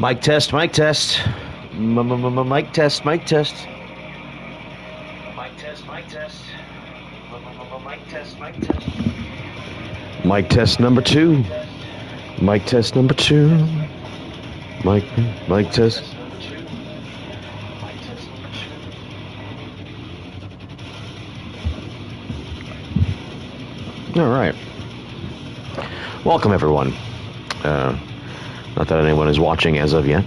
Mic test, mic test. Mic test, mic test. Mic test, mic test. Mic test, mic test. Mic test number 2. Mic test number 2. Mic test. All right. Welcome, everyone. Not that anyone is watching as of yet.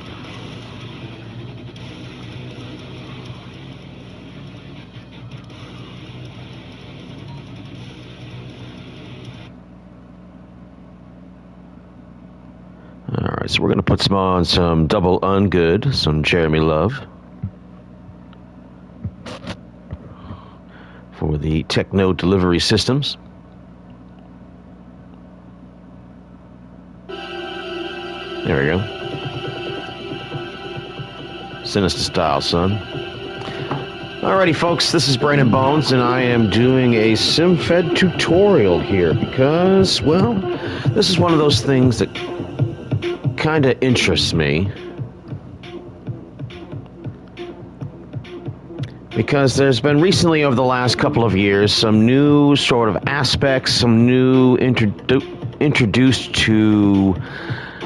All right, so we're going to put some double ungood, some Jeremy Love for the techno delivery systems. There we go. Sinister style, son. Alrighty, folks, this is Brain and Bones, and I am doing a Simfed tutorial here because, well, this is one of those things that kind of interests me. Because there's been recently, over the last couple of years, some new sort of aspects, some new introduced to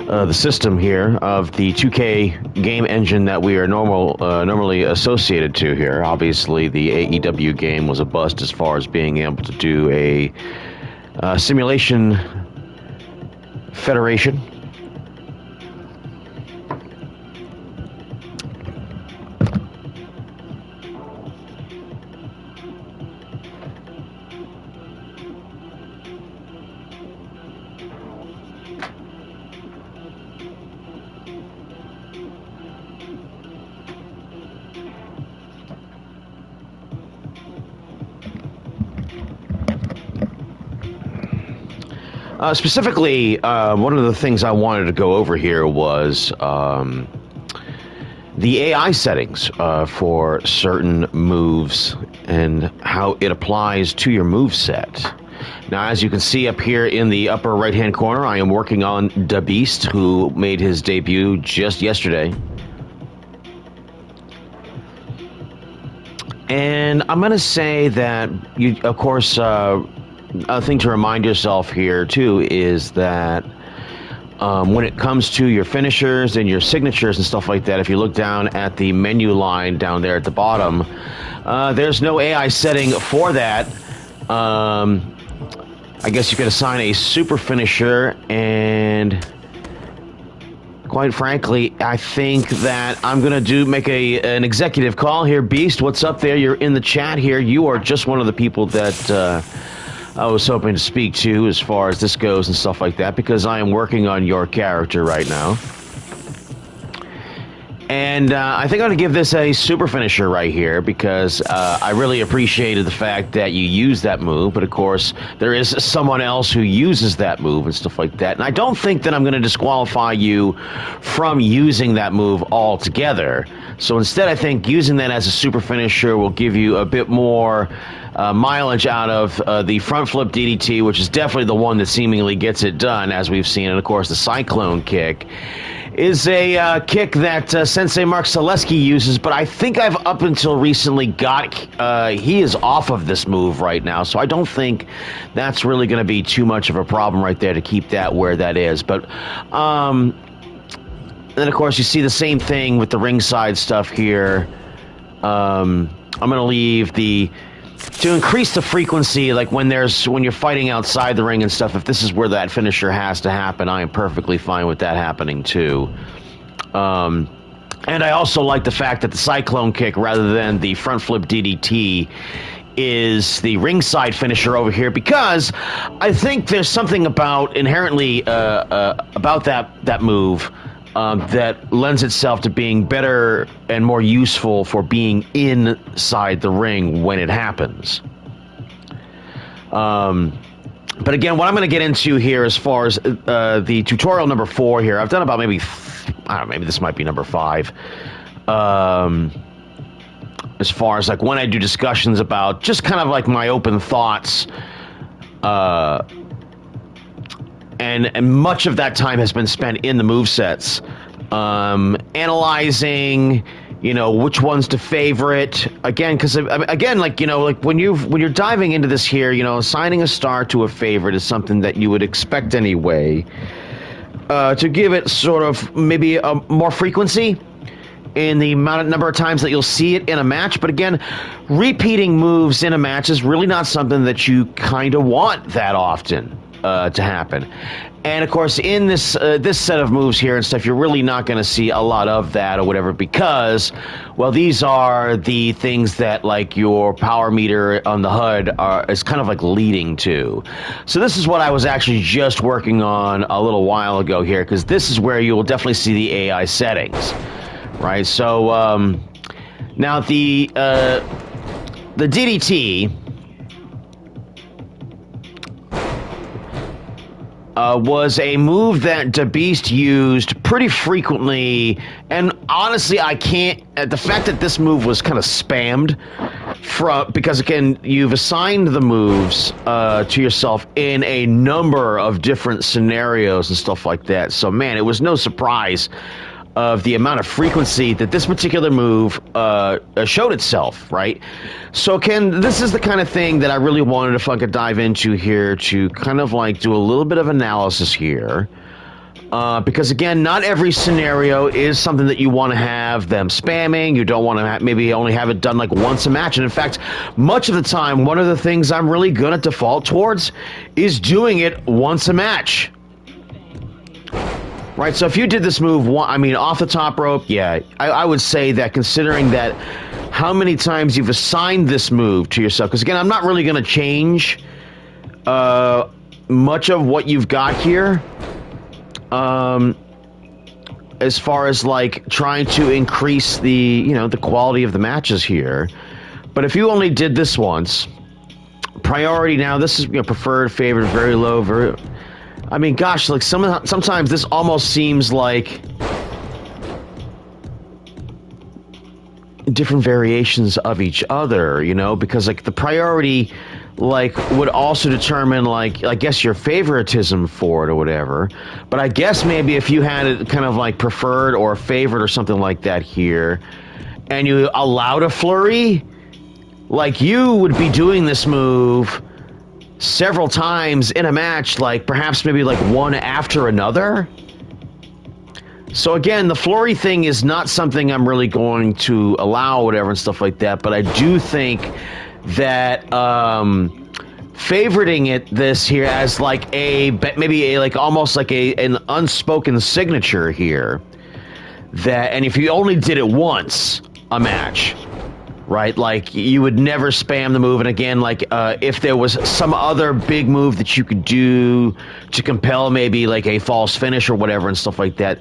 the system here of the 2K game engine that we are normally associated to here. Obviously, the AEW game was a bust as far as being able to do a simulation federation. Specifically, one of the things I wanted to go over here was the AI settings for certain moves and how it applies to your move set. Now, as you can see up here in the upper right-hand corner, I am working on Da Beast, who made his debut just yesterday. And I'm going to say that, you, of course, a thing to remind yourself here, too, is that when it comes to your finishers and your signatures and stuff like that, if you look down at the menu line down there at the bottom, there's no AI setting for that. I guess you could assign a super finisher, and quite frankly, I think that I'm going to make an executive call here. Beast, what's up there? You're in the chat here. You are just one of the people that I was hoping to speak to as far as this goes and stuff like that, because I am working on your character right now. And I think I'm going to give this a super finisher right here, because I really appreciated the fact that you used that move, but of course there is someone else who uses that move and stuff like that. And I don't think that I'm going to disqualify you from using that move altogether. So instead, I think using that as a super finisher will give you a bit more mileage out of the front flip DDT, which is definitely the one that seemingly gets it done, as we've seen. And of course, the cyclone kick is a kick that Sensei Mark Zaleski uses, but I think I've up until recently he is off of this move right now, so I don't think that's really going to be too much of a problem right there to keep that where that is. But then, of course, you see the same thing with the ringside stuff here. I'm going to leave to increase the frequency, like when you're fighting outside the ring and stuff, if this is where that finisher has to happen, I am perfectly fine with that happening too. And I also like the fact that the cyclone kick, rather than the front flip DDT, is the ringside finisher over here, because I think there's something inherently about that move that lends itself to being better and more useful for being inside the ring when it happens. But again, what I'm going to get into here as far as the tutorial number 4 here, I've done about maybe this might be number 5. As far as like when I do discussions about just kind of like my open thoughts, and much of that time has been spent in the movesets. analyzing, you know, which ones to favorite. Again, because again, like, you know, like when you're diving into this here, you know, assigning a star to a favorite is something that you would expect anyway. To give it sort of maybe a more frequency in the number of times that you'll see it in a match. But again, repeating moves in a match is really not something that you kind of want that often to happen. And of course, in this this set of moves here and stuff, you're really not going to see a lot of that or whatever because, well, these are the things that like your power meter on the HUD is kind of like leading to. So this is what I was actually just working on a little while ago here, because this is where you will definitely see the AI settings, right? So now the DDT. Was a move that DeBeast used pretty frequently, and honestly, I can't. The fact that this move was kind of spammed, because again, you've assigned the moves to yourself in a number of different scenarios and stuff like that. So, man, it was no surprise of the amount of frequency that this particular move showed itself, right? So, Ken, this is the kind of thing that I really wanted to fucking dive into here to kind of like do a little bit of analysis here. Because, again, not every scenario is something that you want to have them spamming. You don't want to maybe only have it done like once a match. And, in fact, much of the time, one of the things I'm really going to default towards is doing it once a match. Right, so if you did this move, I mean, off the top rope, yeah, I would say that considering that how many times you've assigned this move to yourself, because again, I'm not really going to change much of what you've got here as far as like trying to increase the, you know, the quality of the matches here. But if you only did this once, priority now, this is, you know, preferred, favored, very low, very... I mean, gosh, like sometimes this almost seems like different variations of each other, you know, because like the priority like would also determine like I guess your favoritism for it or whatever. But I guess maybe if you had it kind of like preferred or favorite or something like that here, and you allowed a flurry, like you would be doing this move several times in a match, like perhaps maybe like one after another. So again, the flurry thing is not something I'm really going to allow, whatever, and stuff like that. But I do think that favoriting this here as like maybe like almost like an unspoken signature here, that, and if you only did it once a match, right, like you would never spam the move. And again, like if there was some other big move that you could do to compel maybe like a false finish or whatever and stuff like that,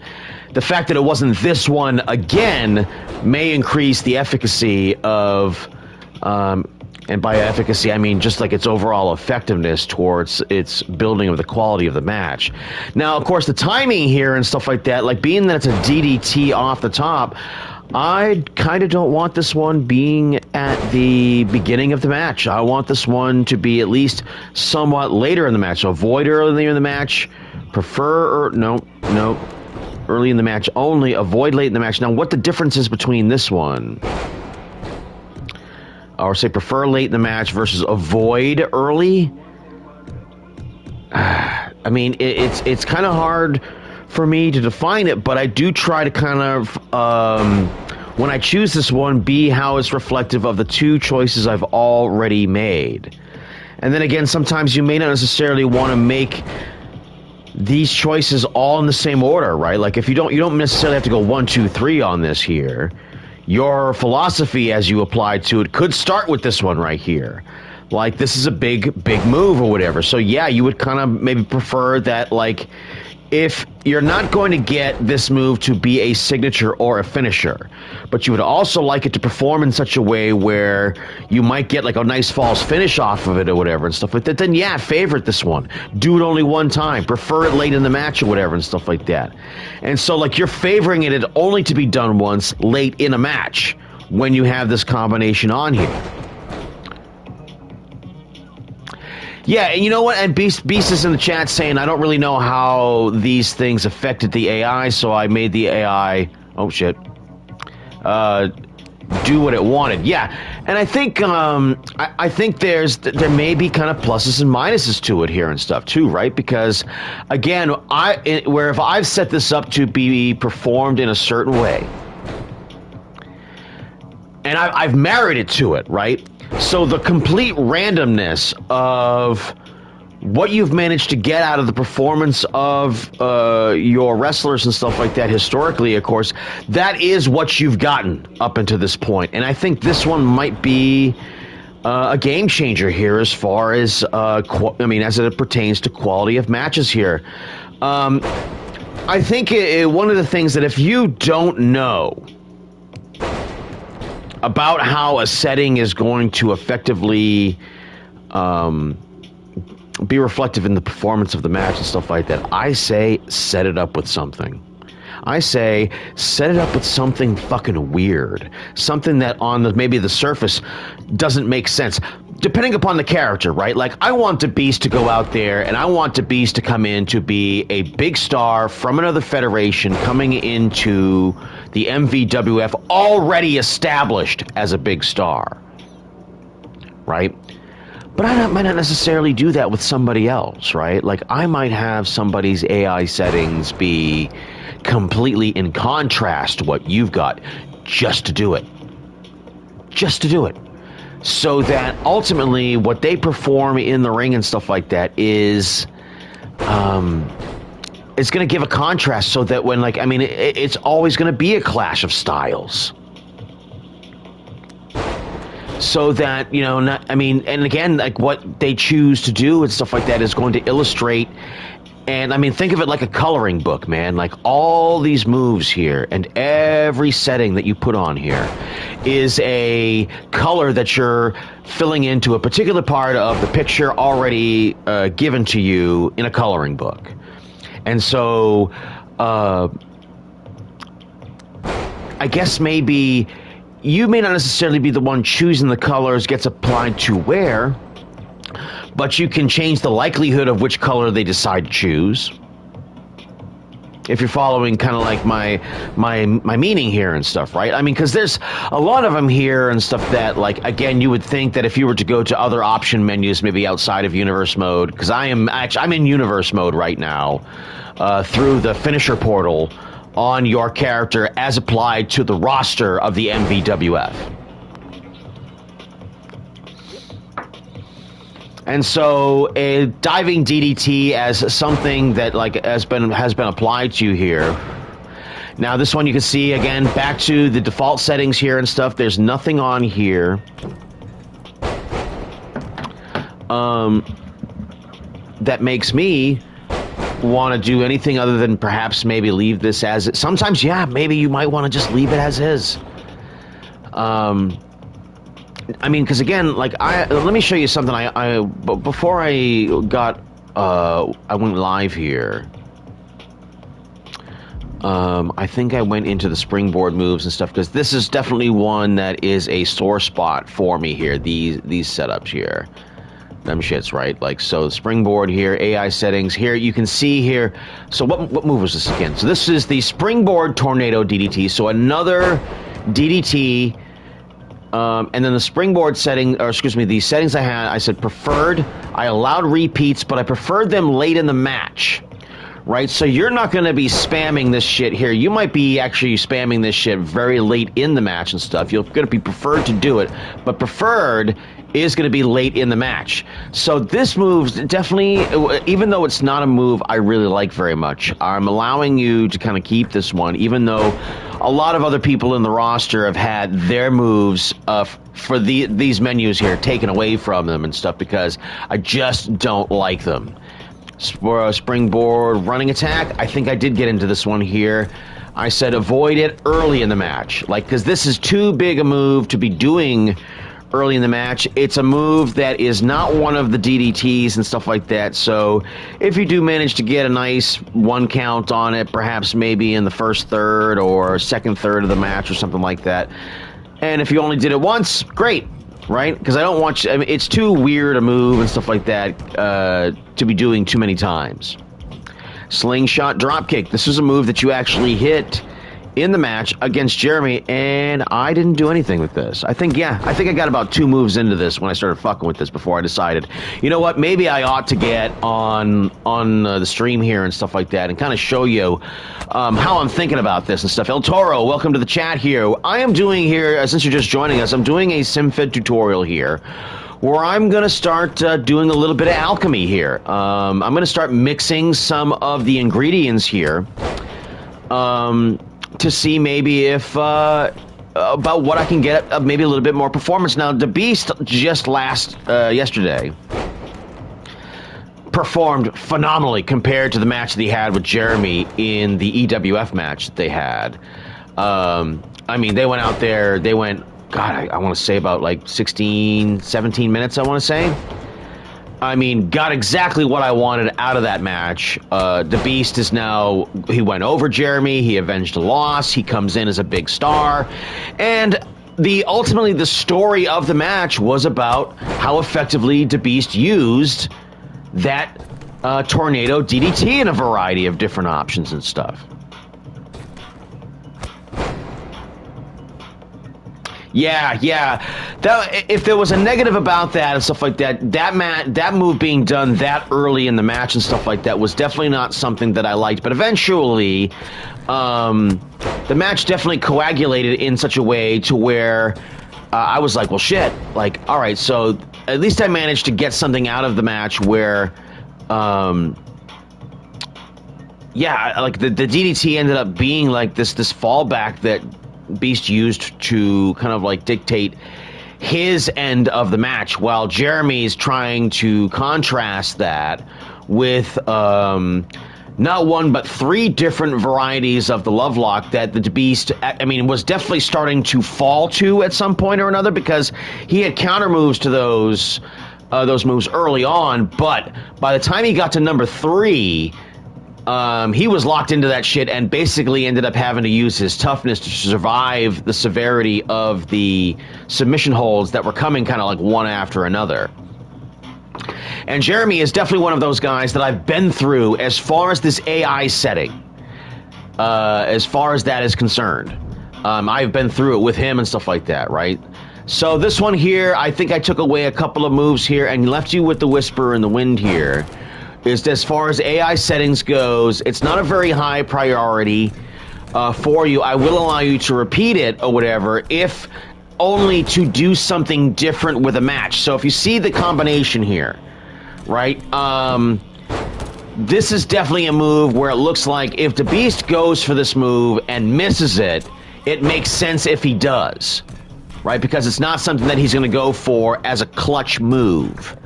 the fact that it wasn't this one again may increase the efficacy of and by efficacy I mean just like its overall effectiveness towards its building of the quality of the match. Now of course the timing here and stuff like that, like being that it's a DDT off the top, I kind of don't want this one being at the beginning of the match. I want this one to be at least somewhat later in the match. So avoid early in the match, prefer, no, early in the match only, avoid late in the match. Now, what the difference is between this one, or say prefer late in the match versus avoid early? I mean, it's kind of hard for me to define it, but I do try to kind of, when I choose this one, be how it's reflective of the two choices I've already made. And then again, sometimes you may not necessarily want to make these choices all in the same order, right? Like if you don't necessarily have to go 1, 2, 3 on this here. Your philosophy as you apply to it could start with this one right here. Like this is a big move or whatever. So yeah, you would kind of maybe prefer that, like, if you're not going to get this move to be a signature or a finisher, but you would also like it to perform in such a way where you might get like a nice false finish off of it or whatever and stuff like that, then yeah, favorite this one. Do it only one time. Prefer it late in the match or whatever and stuff like that. And so like you're favoring it only to be done once late in a match when you have this combination on here. Yeah, and you know what? And Beast is in the chat saying, I don't really know how these things affected the AI, so I made the AI, oh shit, do what it wanted. Yeah, and I think I think there may be kind of pluses and minuses to it here and stuff too, right? Because again, where if I've set this up to be performed in a certain way, and I've married it to it, right? So the complete randomness of what you've managed to get out of the performance of your wrestlers and stuff like that historically, of course, that is what you've gotten up until this point. And I think this one might be a game changer here as far as, as it pertains to quality of matches here. I think one of the things that if you don't know about how a setting is going to effectively be reflective in the performance of the match and stuff like that, I say set it up with something. I say set it up with something fucking weird. Something that on maybe the surface doesn't make sense. Depending upon the character, right? Like, I want the Beast to go out there, and I want the Beast to come in to be a big star from another federation coming into the MVWF already established as a big star. Right? But I might not necessarily do that with somebody else, right? Like, I might have somebody's AI settings be completely in contrast to what you've got, just to do it. Just to do it. So that ultimately what they perform in the ring and stuff like that is it's going to give a contrast so that when, like, I mean, it's always going to be a clash of styles. So that, you know, and again, like, what they choose to do and stuff like that is going to illustrate. And I mean, think of it like a coloring book, man. Like, all these moves here and every setting that you put on here is a color that you're filling into a particular part of the picture already given to you in a coloring book. And so, I guess maybe you may not necessarily be the one choosing the colors gets applied to where, but you can change the likelihood of which color they decide to choose. If you're following kind of like my meaning here and stuff, right? I mean, because there's a lot of them here and stuff that, like, again, you would think that if you were to go to other option menus, maybe outside of universe mode, because I'm in universe mode right now, through the finisher portal on your character as applied to the roster of the MVWF. And so a diving DDT as something that, like, has been applied to you here. Now this one you can see again back to the default settings here and stuff. There's nothing on here that makes me want to do anything other than perhaps maybe leave this as it. Sometimes, yeah, maybe you might want to just leave it as is. I mean, because again, like, let me show you something. Before I went live here. I think I went into the springboard moves and stuff, because this is definitely one that is a sore spot for me here. These setups here. Them shits, right? Like, so springboard here, AI settings here, you can see here. So what move was this again? So this is the springboard tornado DDT. So another DDT, and then the springboard setting, or excuse me, the settings I said preferred. I allowed repeats, but I preferred them late in the match. Right? So you're not going to be spamming this shit here. You might be actually spamming this shit very late in the match and stuff. You're going to be preferred to do it, but preferred is going to be late in the match. So this move's definitely, even though it's not a move I really like very much, I'm allowing you to kind of keep this one, even though a lot of other people in the roster have had their moves for these menus here taken away from them and stuff, because I just don't like them. For a springboard running attack, I think I did get into this one here. I said avoid it early in the match, like, because this is too big a move to be doing early in the match. It's a move that is not one of the DDTs and stuff like that. So if you do manage to get a nice one count on it, perhaps maybe in the first third or second third of the match or something like that, and if you only did it once, great. right? Because I don't want you, I mean, it's too weird a move and stuff like that to be doing too many times. Slingshot dropkick. This is a move that you actually hit in the match against Jeremy, and I didn't do anything with this. I think I got about 2 moves into this when I started fucking with this before I decided, you know what, maybe I ought to get on the stream here and stuff like that and kind of show you how I'm thinking about this and stuff. El Toro, welcome to the chat here. I am doing here, since you're just joining us, I'm doing a Simfed tutorial here where I'm going to start doing a little bit of alchemy here. I'm going to start mixing some of the ingredients here to see maybe if about what I can get maybe a little bit more performance. Now, the Beast just yesterday performed phenomenally compared to the match that he had with Jeremy in the EWF match that they had. I mean, they went out there, God, I want to say about like 16, 17 minutes, I want to say. I mean, got exactly what I wanted out of that match. The Beast is now, he went over Jeremy, he avenged a loss, he comes in as a big star, and ultimately the story of the match was about how effectively the Beast used that tornado DDT in a variety of different options and stuff. Yeah. If there was a negative about that and stuff like that, that move being done that early in the match and stuff like that was definitely not something that I liked. But eventually, the match definitely coagulated in such a way to where I was like, well, shit. Like, all right, so at least I managed to get something out of the match where, like the DDT ended up being like this fallback that Beast used to kind of like dictate his end of the match, while Jeremy's trying to contrast that with not one but 3 different varieties of the love lock that the Beast, I mean, was definitely starting to fall to at some point or another, because he had counter moves to those moves early on, but by the time he got to number 3, he was locked into that shit and basically ended up having to use his toughness to survive the severity of the submission holds that were coming kind of like one after another. And Jeremy is definitely one of those guys that I've been through as far as this AI setting, as far as that is concerned. I've been through it with him and stuff like that, right? So this one here, I think I took away a couple of moves here and left you with the Whisper in the Wind here. Is as far as AI settings goes, it's not a very high priority for you. I will allow you to repeat it or whatever, if only to do something different with a match. So if you see the combination here, right? This is definitely a move where it looks like if the Beast goes for this move and misses it, it makes sense if he does, right? Because it's not something that he's going to go for as a clutch move.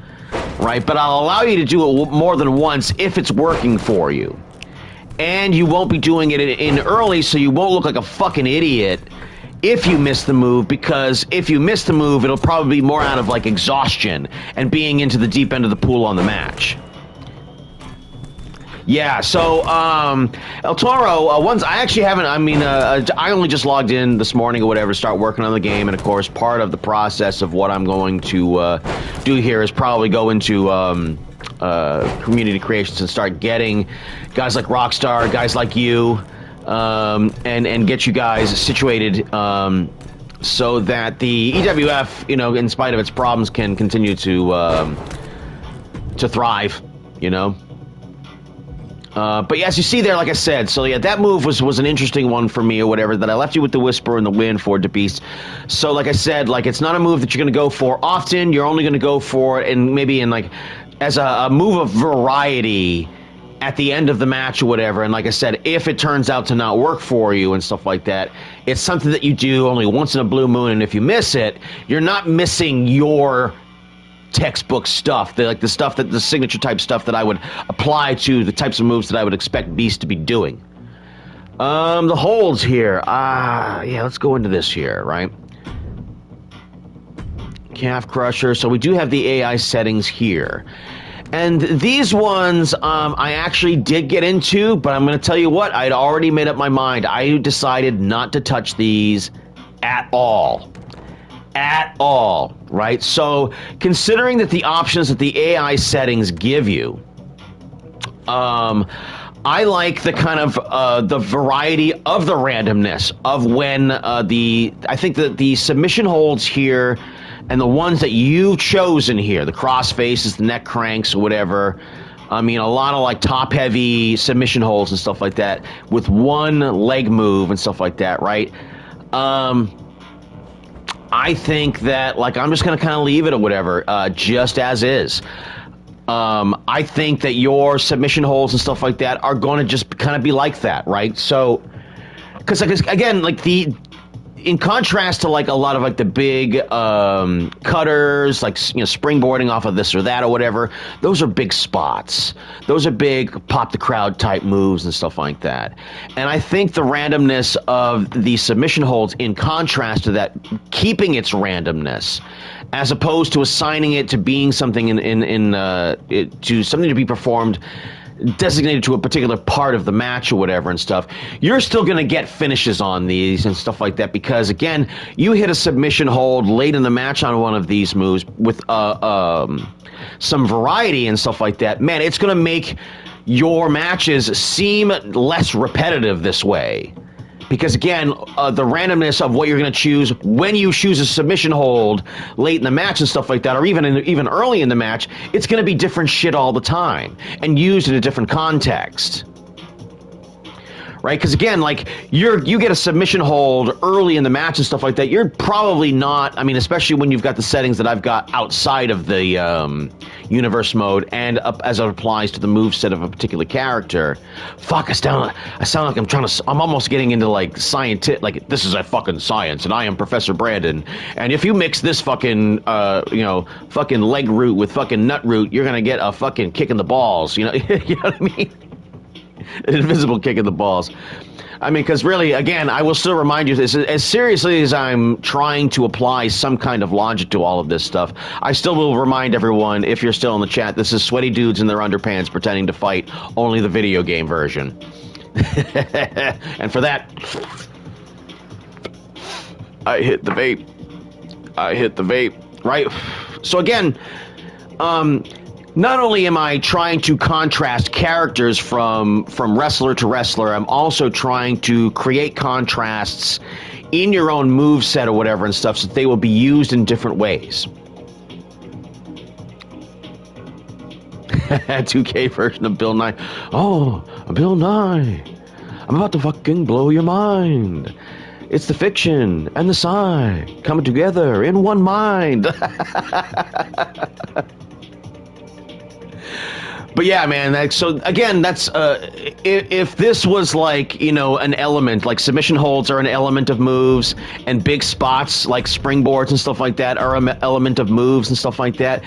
Right, but I'll allow you to do it more than once if it's working for you. And you won't be doing it in early, so you won't look like a fucking idiot if you miss the move, because if you miss the move, it'll probably be more out of, like, exhaustion and being into the deep end of the pool on the match. Yeah, so, El Toro, once, I actually haven't, I mean, I only just logged in this morning or whatever to start working on the game, and of course, part of the process of what I'm going to do here is probably go into community creations and start getting guys like Rockstar, guys like you, and get you guys situated so that the EWF, you know, in spite of its problems, can continue to thrive, you know? But yeah, as you see there, like I said, so yeah, that move was an interesting one for me or whatever, that I left you with the Whisper and the Wind for the Beast. So like I said, like, it's not a move that you're going to go for often. You're only going to go for it and maybe in, like, as a move of variety at the end of the match or whatever. And like I said, if it turns out to not work for you and stuff like that, it's something that you do only once in a blue moon, and if you miss it, you're not missing your textbook stuff, the stuff that the signature type stuff that I would apply to the types of moves that I would expect Beast to be doing. The holds here, yeah, let's go into this here, right? Calf crusher. So we do have the AI settings here, and these ones I actually did get into, but I'm going to tell you what, I'd already made up my mind. I decided not to touch these at all. at all, right? So considering that the options that the AI settings give you, I like the kind of the variety of the randomness of when I think that the submission holds here and the ones that you've chosen here, the cross faces, the neck cranks, or whatever. I mean, a lot of like top heavy submission holds and stuff like that with one leg move and stuff like that, right? I think that like I'm just gonna kind of leave it or whatever, just as is. I think that your submission holds and stuff like that are going to just kind of be like that, right? So, because again, like in contrast to like a lot of like the big cutters, like springboarding off of this or that or whatever, those are big spots. Those are big pop the crowd type moves and stuff like that. And I think the randomness of the submission holds, in contrast to that, keeping its randomness, as opposed to assigning it to being something to something to be performed designated to a particular part of the match or whatever and stuff, you're still going to get finishes on these and stuff like that because, again, you hit a submission hold late in the match on one of these moves with some variety and stuff like that. Man, it's going to make your matches seem less repetitive this way. Because, again, the randomness of what you're going to choose when you choose a submission hold late in the match and stuff like that, or even early in the match, it's going to be different shit all the time and used in a different context. Right? Because, again, like, you get a submission hold early in the match and stuff like that, you're probably not, I mean, especially when you've got the settings that I've got outside of the universe mode and as it applies to the moveset of a particular character. Fuck, I sound like I'm almost getting into, like, scientific, like, this is a fucking science, and I am Professor Brandon, and if you mix this fucking, fucking leg root with fucking nut root, you're gonna get a fucking kick in the balls, you know what I mean? An invisible kick in the balls. I mean, because really, again, I will still remind you this, as seriously as I'm trying to apply some kind of logic to all of this stuff, I still will remind everyone, if you're still in the chat, this is sweaty dudes in their underpants pretending to fight, only the video game version. And for that, I hit the vape. Right? So again, not only am I trying to contrast characters from wrestler to wrestler, I'm also trying to create contrasts in your own moveset or whatever and stuff so that they will be used in different ways. 2K version of Bill Nye. Oh, Bill Nye. I'm about to fucking blow your mind. It's the fiction and the sci coming together in one mind. But yeah, man, so again, that's if this was like, an element, like submission holds are an element of moves, and big spots like springboards and stuff like that are an element of moves and stuff like that,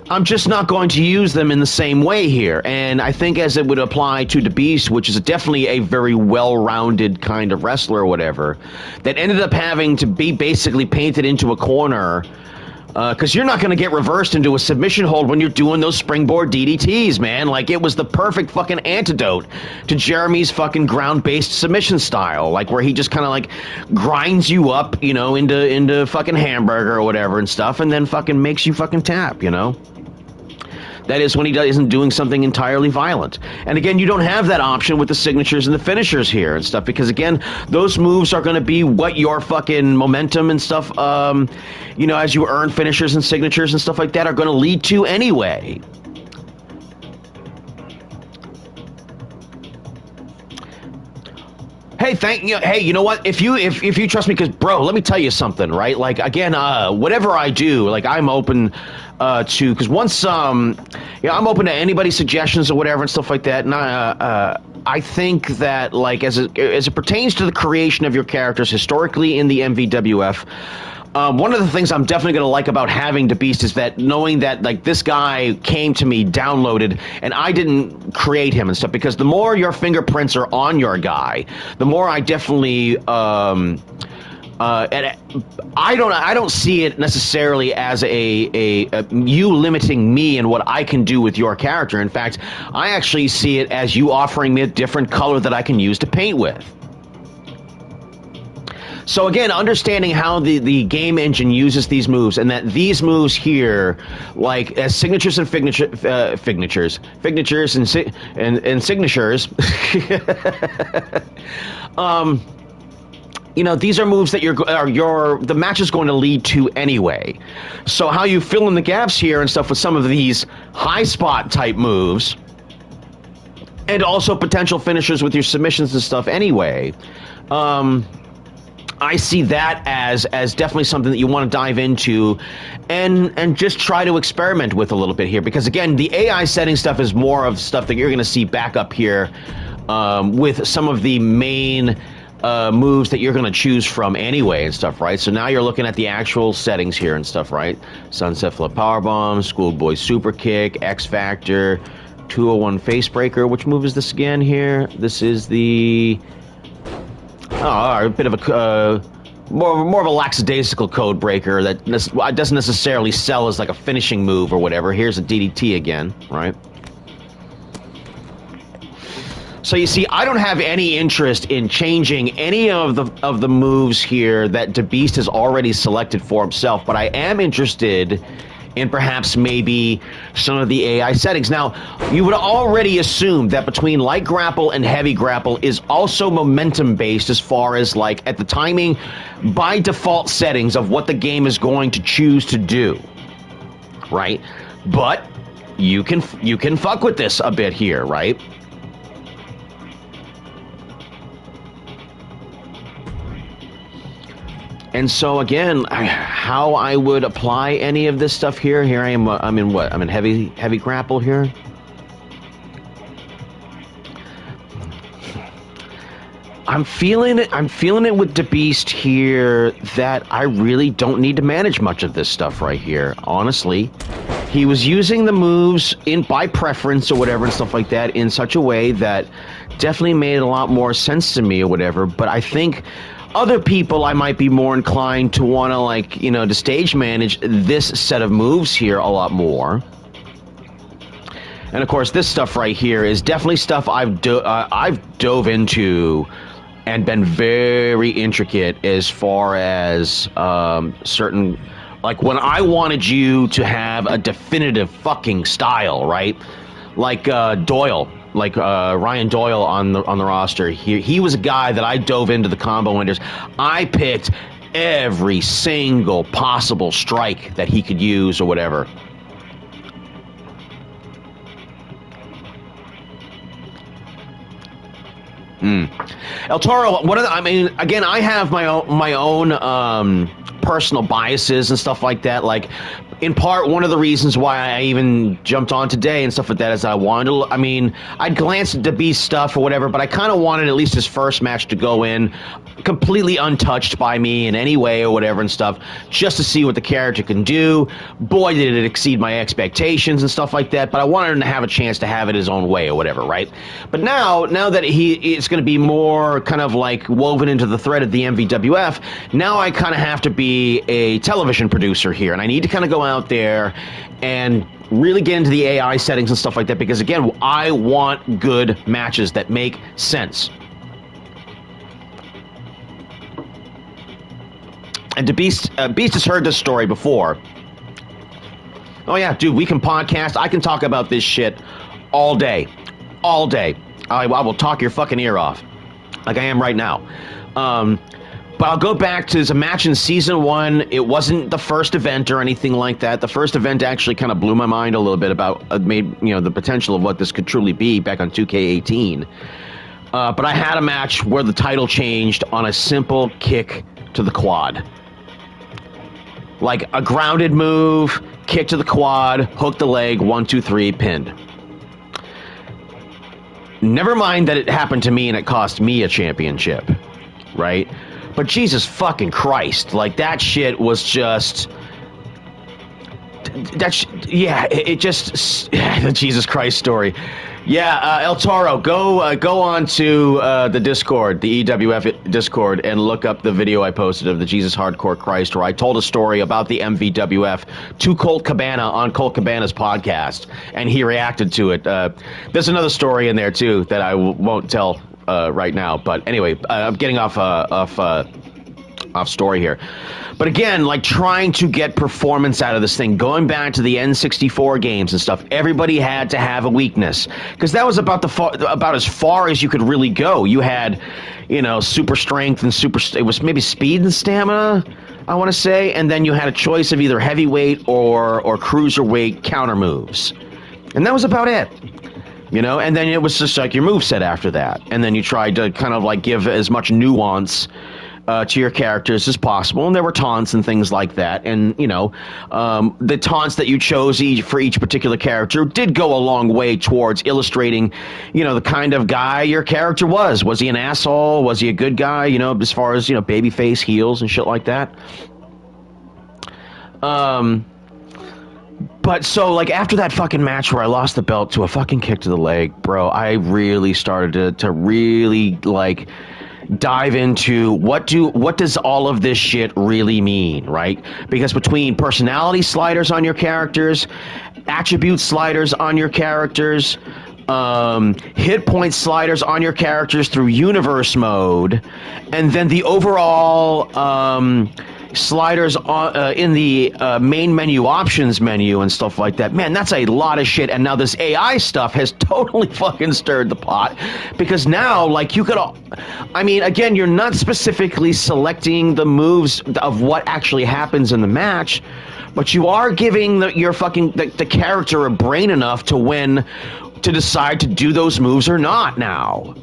I'm just not going to use them in the same way here. And I think as it would apply to the Beast, which is definitely a very well-rounded kind of wrestler or whatever, that ended up having to be basically painted into a corner. Because you're not going to get reversed into a submission hold when you're doing those springboard DDTs, man. Like, it was the perfect fucking antidote to Jeremy's fucking ground-based submission style. Like, where he just kind of, like, grinds you up, into fucking hamburger or whatever and stuff, and then fucking makes you fucking tap, That is when he isn't doing something entirely violent. And again, you don't have that option with the signatures and the finishers here and stuff, because again, those moves are going to be what your fucking momentum and stuff, as you earn finishers and signatures and stuff like that, are going to lead to anyway. Hey, you know what? If you trust me, because bro, let me tell you something, right? Like, again, whatever I do, like, I'm open to, because once I'm open to anybody's suggestions or whatever and stuff like that. And I think that, like, as it pertains to the creation of your characters historically in the MVWF, one of the things I'm definitely going to like about having the Beast is that knowing that, like, this guy came to me downloaded and I didn't create him and stuff, because the more your fingerprints are on your guy, the more I definitely and I don't see it necessarily as a you limiting me and what I can do with your character. In fact, I actually see it as you offering me a different color that I can use to paint with. So again, understanding how the game engine uses these moves, and that these moves here, like as signatures and signatures and signatures, these are moves that the match is going to lead to anyway. So how you fill in the gaps here and stuff with some of these high spot type moves, and also potential finishers with your submissions and stuff anyway. I see that as definitely something that you want to dive into and just try to experiment with a little bit here, because again, the AI setting stuff is more of stuff that you're going to see back up here with some of the main moves that you're going to choose from anyway and stuff, right? So now you're looking at the actual settings here and stuff, right? Sunset Flip Powerbomb, Schoolboy Super Kick, X Factor, 201 Face Breaker. Which move is this again here? This is the... a bit of a... more of a lackadaisical code breaker that doesn't necessarily sell as like a finishing move or whatever. Here's a DDT again, right? So you see, I don't have any interest in changing any of the moves here that DeBeast has already selected for himself, but I am interested in perhaps maybe some of the AI settings. Now, you would already assume that between light grapple and heavy grapple is also momentum based as far as like at the timing by default settings of what the game is going to choose to do, right? But you can fuck with this a bit here, right? And so again, how I would apply any of this stuff here. Here I am. I'm in what? I'm in heavy grapple here. I'm feeling it. I'm feeling it with DeBeast here that I really don't need to manage much of this stuff right here. Honestly, he was using the moves by preference or whatever and stuff like that in such a way that definitely made a lot more sense to me or whatever. But I think other people, I might be more inclined to want to, like, to stage manage this set of moves here a lot more. And of course, this stuff right here is definitely stuff I've dove into and been very intricate as far as certain, like when I wanted you to have a definitive fucking style, right? Like Doyle. Like Ryan Doyle on the roster, he was a guy that I dove into the combo enders. I picked every single possible strike that he could use or whatever. El Toro, again, I have my own personal biases and stuff like that. Like, in part, one of the reasons why I even jumped on today and stuff like that is I wanted to, I'd glanced at DeBeast stuff or whatever, but I kind of wanted at least his first match to go in completely untouched by me in any way or whatever and stuff, just to see what the character can do. Boy, did it exceed my expectations and stuff like that, but I wanted him to have a chance to have it his own way or whatever, right? But now that it's going to be more kind of like woven into the thread of the MVWF, now I kind of have to be a television producer here, and I need to kind of go out there and really get into the AI settings and stuff like that, because again, I want good matches that make sense. And Beast has heard this story before. Oh yeah, dude, we can podcast. I can talk about this shit all day. All day. I will talk your fucking ear off. Like I am right now. But I'll go back to a match in Season 1. It wasn't the first event or anything like that. The first event actually kind of blew my mind a little bit about the potential of what this could truly be back on 2K18. But I had a match where the title changed on a simple kick to the quad. Like a grounded move, kick to the quad, hook the leg, 1, 2, 3, pinned. Never mind that it happened to me and it cost me a championship, right? But Jesus fucking Christ, like that shit was just... the Jesus Christ story. Yeah, El Toro, go on to the Discord, the EWF Discord, and look up the video I posted of the Jesus Hardcore Christ, where I told a story about the MVWF to Colt Cabana on Colt Cabana's podcast, and he reacted to it. There's another story in there too that I won't tell right now, but anyway, I'm getting off off story here. But again, like trying to get performance out of this thing, going back to the N64 games and stuff, everybody had to have a weakness because that was about about as far as you could really go. You had, you know, super strength and it was maybe speed and stamina, I want to say, and then you had a choice of either heavyweight or cruiserweight counter moves, and that was about it. You know, and then it was just like your moveset after that, and then you tried to kind of like give as much nuance to your characters as possible, and there were taunts and things like that, and you know, the taunts that you chose for each particular character did go a long way towards illustrating, you know, the kind of guy your character was. Was he an asshole? Was he a good guy? You know, as far as, you know, babyface, heels, and shit like that. But so, like, after that fucking match where I lost the belt to a fucking kick to the leg, bro, I really started to really, like, dive into what does all of this shit really mean, right? Because between personality sliders on your characters, attribute sliders on your characters, hit point sliders on your characters through universe mode, and then the overall sliders in the main menu options menu and stuff like that. Man, that's a lot of shit. And now this AI stuff has totally fucking stirred the pot, because now, like, you could, I mean, again, you're not specifically selecting the moves of what actually happens in the match, but you are giving the character a brain enough to decide to do those moves or not now.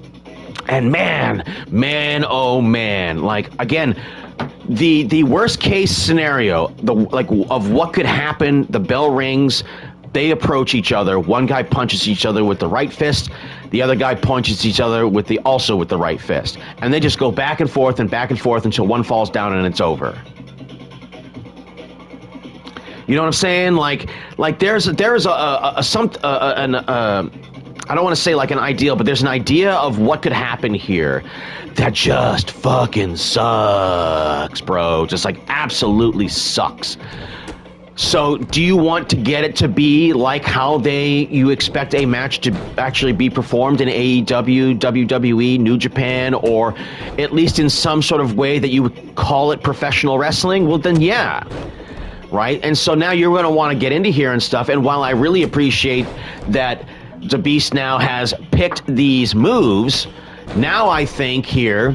And man, oh man, like, again, the worst case scenario, of what could happen, the bell rings, they approach each other, one guy punches each other with the right fist, the other guy punches each other with the right fist, and they just go back and forth until one falls down and it's over. You know what I'm saying? Like there's I don't want to say like an ideal, but there's an idea of what could happen here that just fucking sucks, bro. Just like absolutely sucks. So do you want to get it to be like how you expect a match to actually be performed in AEW, WWE, New Japan, or at least in some sort of way that you would call it professional wrestling? Well, then yeah. Right? And so now you're going to want to get into here and stuff. And while I really appreciate that the Beast now has picked these moves, now I think here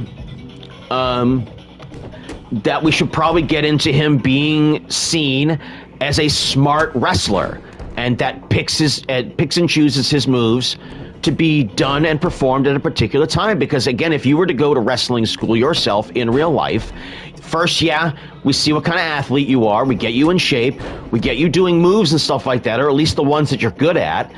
that we should probably get into him being seen as a smart wrestler, and that picks and chooses his moves to be done and performed at a particular time. Because again, if you were to go to wrestling school yourself in real life, first, yeah, we see what kind of athlete you are, we get you in shape, we get you doing moves and stuff like that, or at least the ones that you're good at.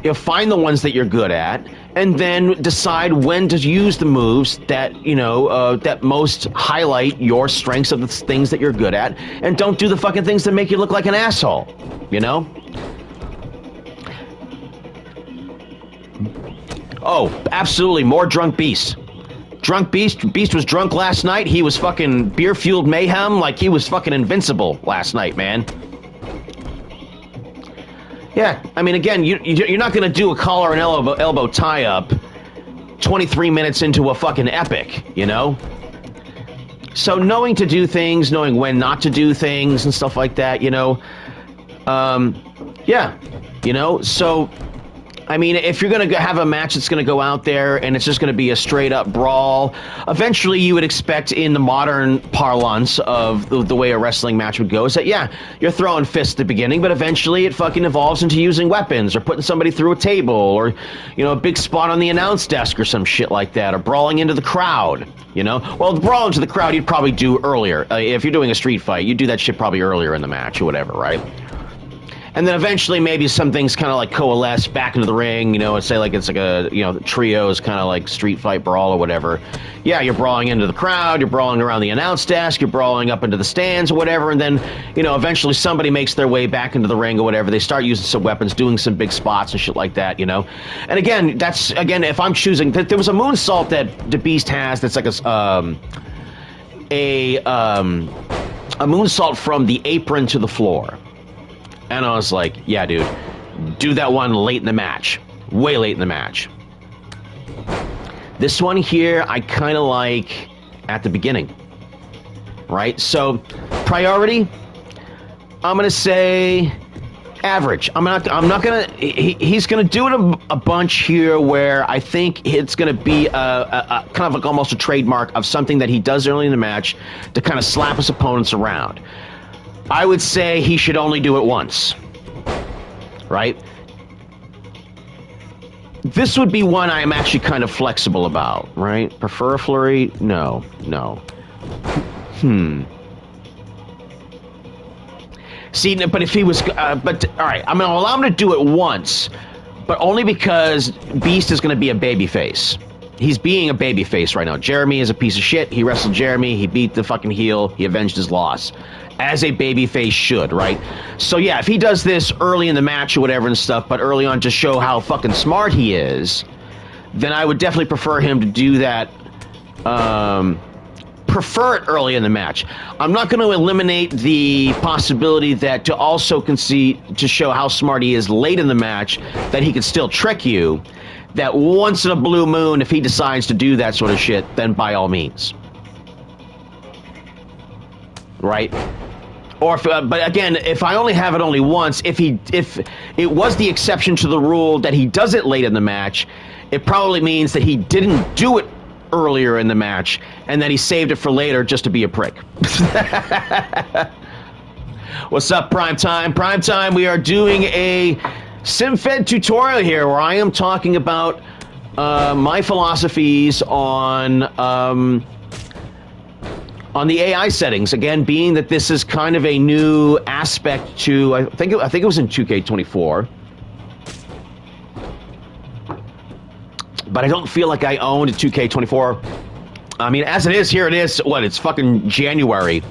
You'll find the ones that you're good at, and then decide when to use the moves that, you know, that most highlight your strengths of the things that you're good at, and don't do the fucking things that make you look like an asshole, you know? Oh, absolutely, more drunk Beast. Drunk Beast. Beast was drunk last night. He was fucking beer-fueled mayhem like he was fucking invincible last night, man. Yeah, I mean, again, you're not going to do a collar and elbow tie-up 23 minutes into a fucking epic, you know? So knowing to do things, knowing when not to do things and stuff like that, you know? Yeah, you know? So, I mean, if you're going to have a match that's going to go out there and it's just going to be a straight-up brawl, eventually you would expect in the modern parlance of the way a wrestling match would go is that, yeah, you're throwing fists at the beginning, but eventually it fucking evolves into using weapons or putting somebody through a table or, you know, a big spot on the announce desk or some shit like that, or brawling into the crowd, you know? Well, the brawl into the crowd you'd probably do earlier. If you're doing a street fight, you'd do that shit probably earlier in the match or whatever, right? And then eventually maybe some things kind of like coalesce back into the ring, you know, and say like it's like a, you know, the trios kind of like street fight brawl or whatever. Yeah, you're brawling into the crowd, you're brawling around the announce desk, you're brawling up into the stands or whatever, and then, you know, eventually somebody makes their way back into the ring or whatever. They start using some weapons, doing some big spots and shit like that, you know. And again, that's, again, if I'm choosing, there was a moonsault that the Beast has that's like a moonsault from the apron to the floor. And I was like, yeah, dude, do that one late in the match. Way late in the match. This one here, I kind of like at the beginning, right? So, priority, I'm gonna say average. He's gonna do it a bunch here where I think it's gonna be a kind of like almost a trademark of something that he does early in the match to kind of slap his opponents around. I would say he should only do it once, right? This would be one I am actually kind of flexible about, right? Prefer a flurry? No. See, but if he was, all right, I'm going to allow him to do it once, but only because Beast is going to be a babyface. He's being a babyface right now. Jeremy is a piece of shit. He wrestled Jeremy. He beat the fucking heel. He avenged his loss. As a babyface should, right? So yeah, if he does this early in the match or whatever and stuff, but early on to show how fucking smart he is, then I would definitely prefer him to do that, prefer it early in the match. I'm not going to eliminate the possibility that to also concede, to show how smart he is late in the match, that he could still trick you, that once in a blue moon, if he decides to do that sort of shit, then by all means. Right? Or if, but again, if I only have it only once, if it was the exception to the rule that he does it late in the match, it probably means that he didn't do it earlier in the match, and that he saved it for later just to be a prick. What's up, Prime Time? Prime Time, we are doing a Simfed tutorial here where I am talking about my philosophies on the AI settings. Again, being that this is kind of a new aspect to, I think it was in 2K24. But I don't feel like I owned a 2K24. I mean, as it is, here it is. What, it's fucking January.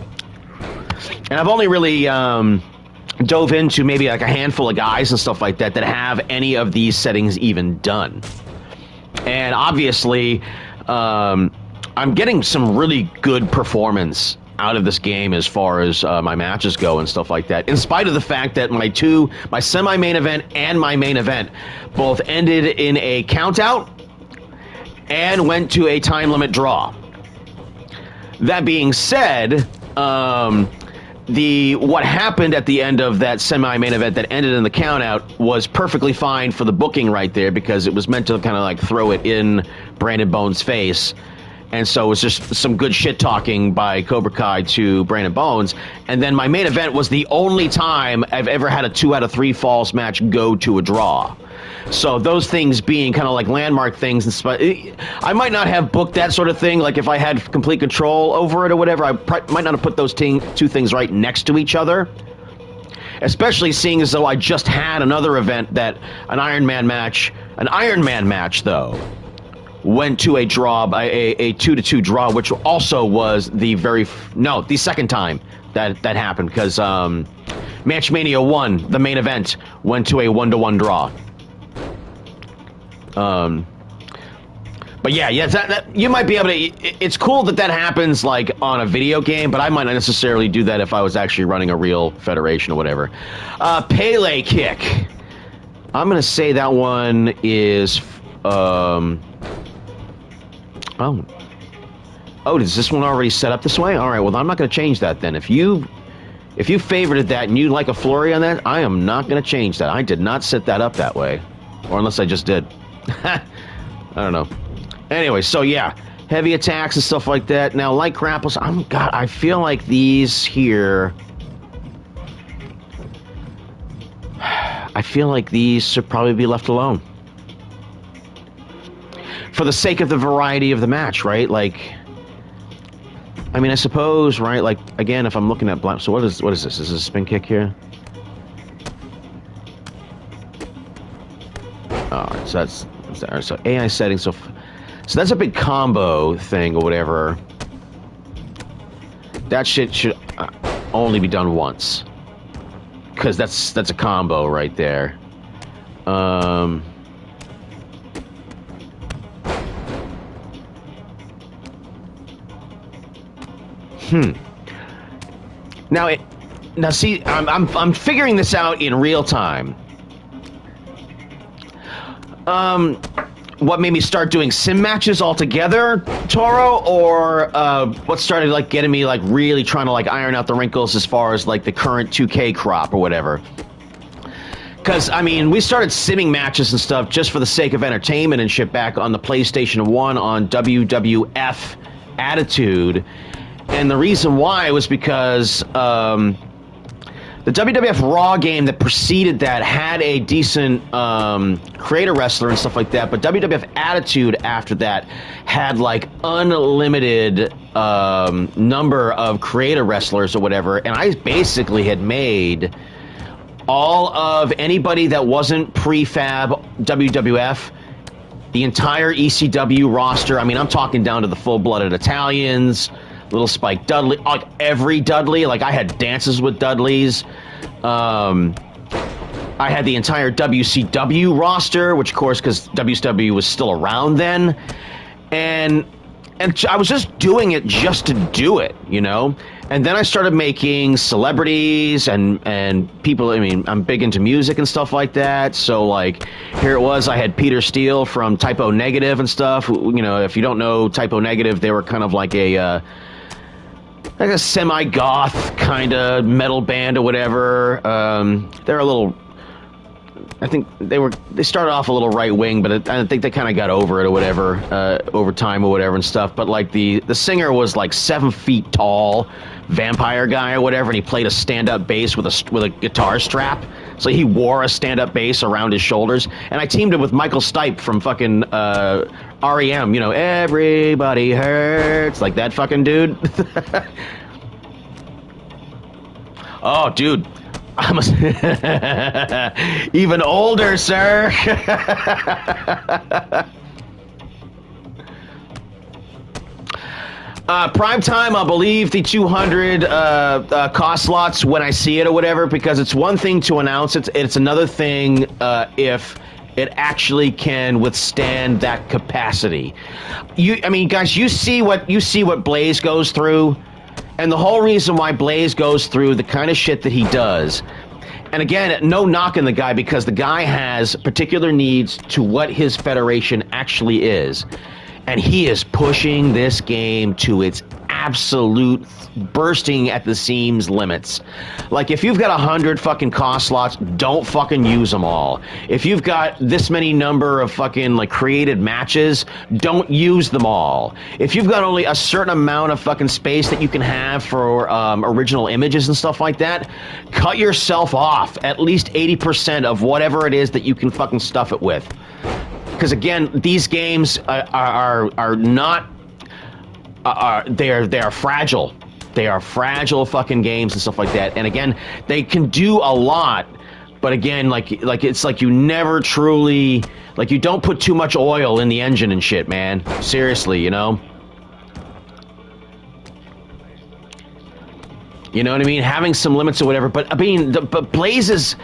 And I've only really dove into maybe like a handful of guys and stuff like that that have any of these settings even done. And obviously, I'm getting some really good performance out of this game as far as my matches go and stuff like that, in spite of the fact that my semi-main event and my main event both ended in a count-out and went to a time limit draw. That being said, what happened at the end of that semi-main event that ended in the count-out was perfectly fine for the booking right there, because it was meant to kind of like throw it in Brandon Bones' face. And so it was just some good shit talking by Cobra Kai to Brandon Bones. And then my main event was the only time I've ever had a 2 out of 3 falls match go to a draw. So those things being kind of like landmark things, I might not have booked that sort of thing. Like if I had complete control over it or whatever, I might not have put those two things right next to each other. Especially seeing as though I just had another event that an Iron Man match though, went to a draw by a 2-2 draw, which also was the second time that happened, because Matchmania 1, the main event, went to a 1-1 draw. But yeah, that you might be able to. It's cool that happens like on a video game, but I might not necessarily do that if I was actually running a real federation or whatever. Pele kick. I'm gonna say that one is. Oh, is this one already set up this way? All right, well, I'm not going to change that then. If you favorited that and you like a flurry on that, I am not going to change that. I did not set that up that way. Or unless I just did. I don't know. Anyway, so yeah, heavy attacks and stuff like that. Now, light grapples, I feel like these here... I feel like these should probably be left alone. For the sake of the variety of the match, right? Like, I mean, I suppose, right? Like, again, if I'm looking at black, so what is this? Is this a spin kick here? All right, so that's so AI settings. So that's a big combo thing or whatever. That shit should only be done once, because that's a combo right there. Now see, I'm figuring this out in real time. what made me start doing sim matches altogether, Toro, or what started like getting me like really trying to like iron out the wrinkles as far as like the current 2K crop or whatever? Because, I mean, we started simming matches and stuff just for the sake of entertainment and shit back on the PlayStation 1 on WWF Attitude. And the reason why was because the WWF Raw game that preceded that had a decent creator wrestler and stuff like that, but WWF Attitude after that had like unlimited number of creator wrestlers or whatever, and I basically had made all of anybody that wasn't prefab WWF, the entire ECW roster. I mean, I'm talking down to the full-blooded Italians, Little Spike Dudley, like every Dudley. Like, I had dances with Dudleys. I had the entire WCW roster, which, of course, because WCW was still around then. And I was just doing it just to do it, you know? And then I started making celebrities and people. I mean, I'm big into music and stuff like that. So, like, here it was. I had Peter Steele from Typo Negative and stuff. You know, if you don't know Typo Negative, they were kind of like a semi-goth kind of metal band or whatever. They're a little. I think they started off a little right wing, but I think they kind of got over it or whatever, over time or whatever and stuff. But like the singer was like 7 feet tall, vampire guy or whatever, and he played a stand-up bass with a guitar strap. So he wore a stand-up bass around his shoulders. And I teamed him with Michael Stipe from fucking REM. You know, everybody hurts, like that fucking dude. Oh, dude. I'm even older, sir. Prime time, I'll believe the 200 cost slots when I see it or whatever, because it's one thing to announce it. It's another thing if it actually can withstand that capacity. I mean, guys, you see what Blaze goes through. And the whole reason why Blaze goes through the kind of shit that he does, and again, no knocking the guy, because the guy has particular needs to what his federation actually is. And he is pushing this game to its absolute bursting at the seams limits. Like, if you've got 100 fucking cost slots, don't fucking use them all. If you've got this many number of fucking, like, created matches, don't use them all. If you've got only a certain amount of fucking space that you can have for original images and stuff like that, cut yourself off at least 80% of whatever it is that you can fucking stuff it with. Because again, these games are not. They are fragile. They are fragile fucking games and stuff like that. And again, they can do a lot, but again, like it's like you never truly, like, you don't put too much oil in the engine and shit, man. Seriously, you know. You know what I mean? Having some limits or whatever. But I mean, but Blaze's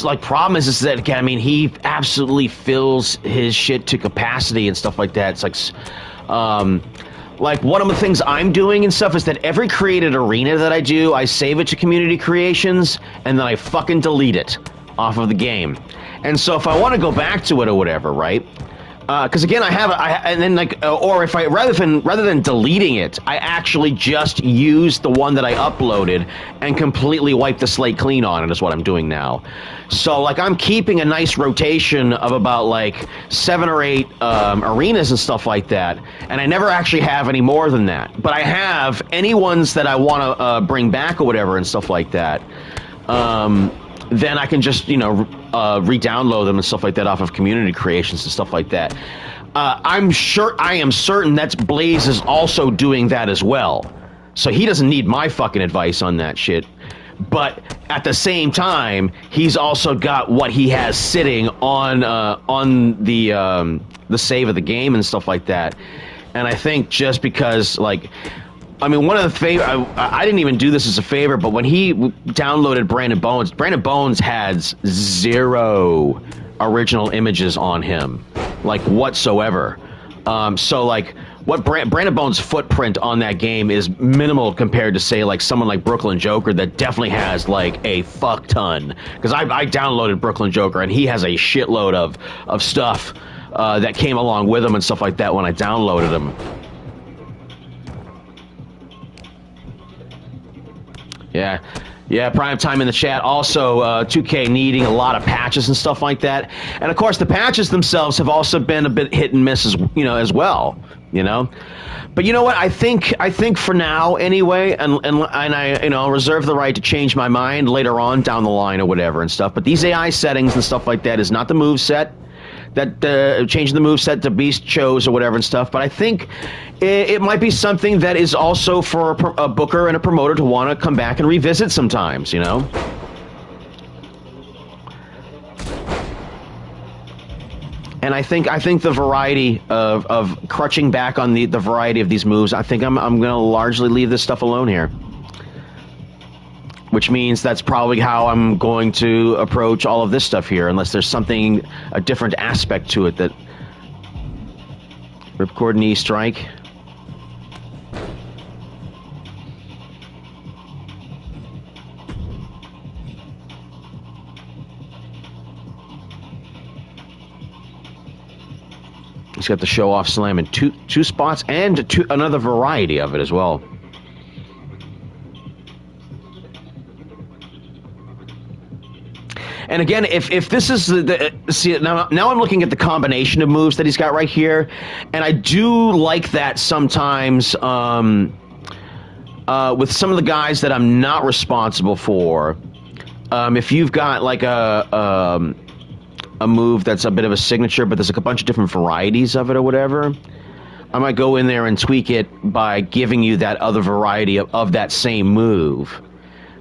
like problem is that, again, I mean, he absolutely fills his shit to capacity and stuff like that. It's like one of the things I'm doing and stuff is that every created arena that I do, I save it to community creations and then I fucking delete it off of the game. And so if I want to go back to it or whatever, right? Because again, and then like, or if I rather than deleting it, I actually just use the one that I uploaded and completely wipe the slate clean on it. Is what I'm doing now. So like, I'm keeping a nice rotation of about like 7 or 8 arenas and stuff like that, and I never actually have any more than that. But I have any ones that I want to bring back or whatever and stuff like that. Then I can just, you know, re-download them and stuff like that off of community creations and stuff like that. I am certain that Blaze is also doing that as well. So he doesn't need my fucking advice on that shit. But at the same time, he's also got what he has sitting on the save of the game and stuff like that. And I think just because, like, I mean, one of the favor, I didn't even do this as a favor, but when he downloaded Brandon Bones has 0 original images on him, like, whatsoever. So, like, what Brandon Bones' footprint on that game is minimal compared to, say, like, someone like Brooklyn Joker that definitely has, like, a fuck ton. Because I downloaded Brooklyn Joker, and he has a shitload of stuff that came along with them and stuff like that when I downloaded them. Yeah. Yeah, Prime Time in the chat. Also, 2K needing a lot of patches and stuff like that. And of course, the patches themselves have also been a bit hit and miss as well. But you know what? I think for now anyway, and I I'll reserve the right to change my mind later on down the line or whatever and stuff. But these AI settings and stuff like that is not the move set that changing the move set to Beast chose or whatever and stuff. But I think it might be something that is also for a booker and a promoter to want to come back and revisit sometimes. And I think the variety of crutching back on the variety of these moves, I think I'm going to largely leave this stuff alone here. Which means that's probably how I'm going to approach all of this stuff here, unless there's a different aspect to it that... Ripcord knee strike. He's got the show-off slam in two spots and another variety of it as well. And again, if this is see now I'm looking at the combination of moves that he's got right here, and I do like that sometimes with some of the guys that I'm not responsible for. If you've got like a move that's a bit of a signature, but there's like a bunch of different varieties of it or whatever, I might go in there and tweak it by giving you that other variety of that same move,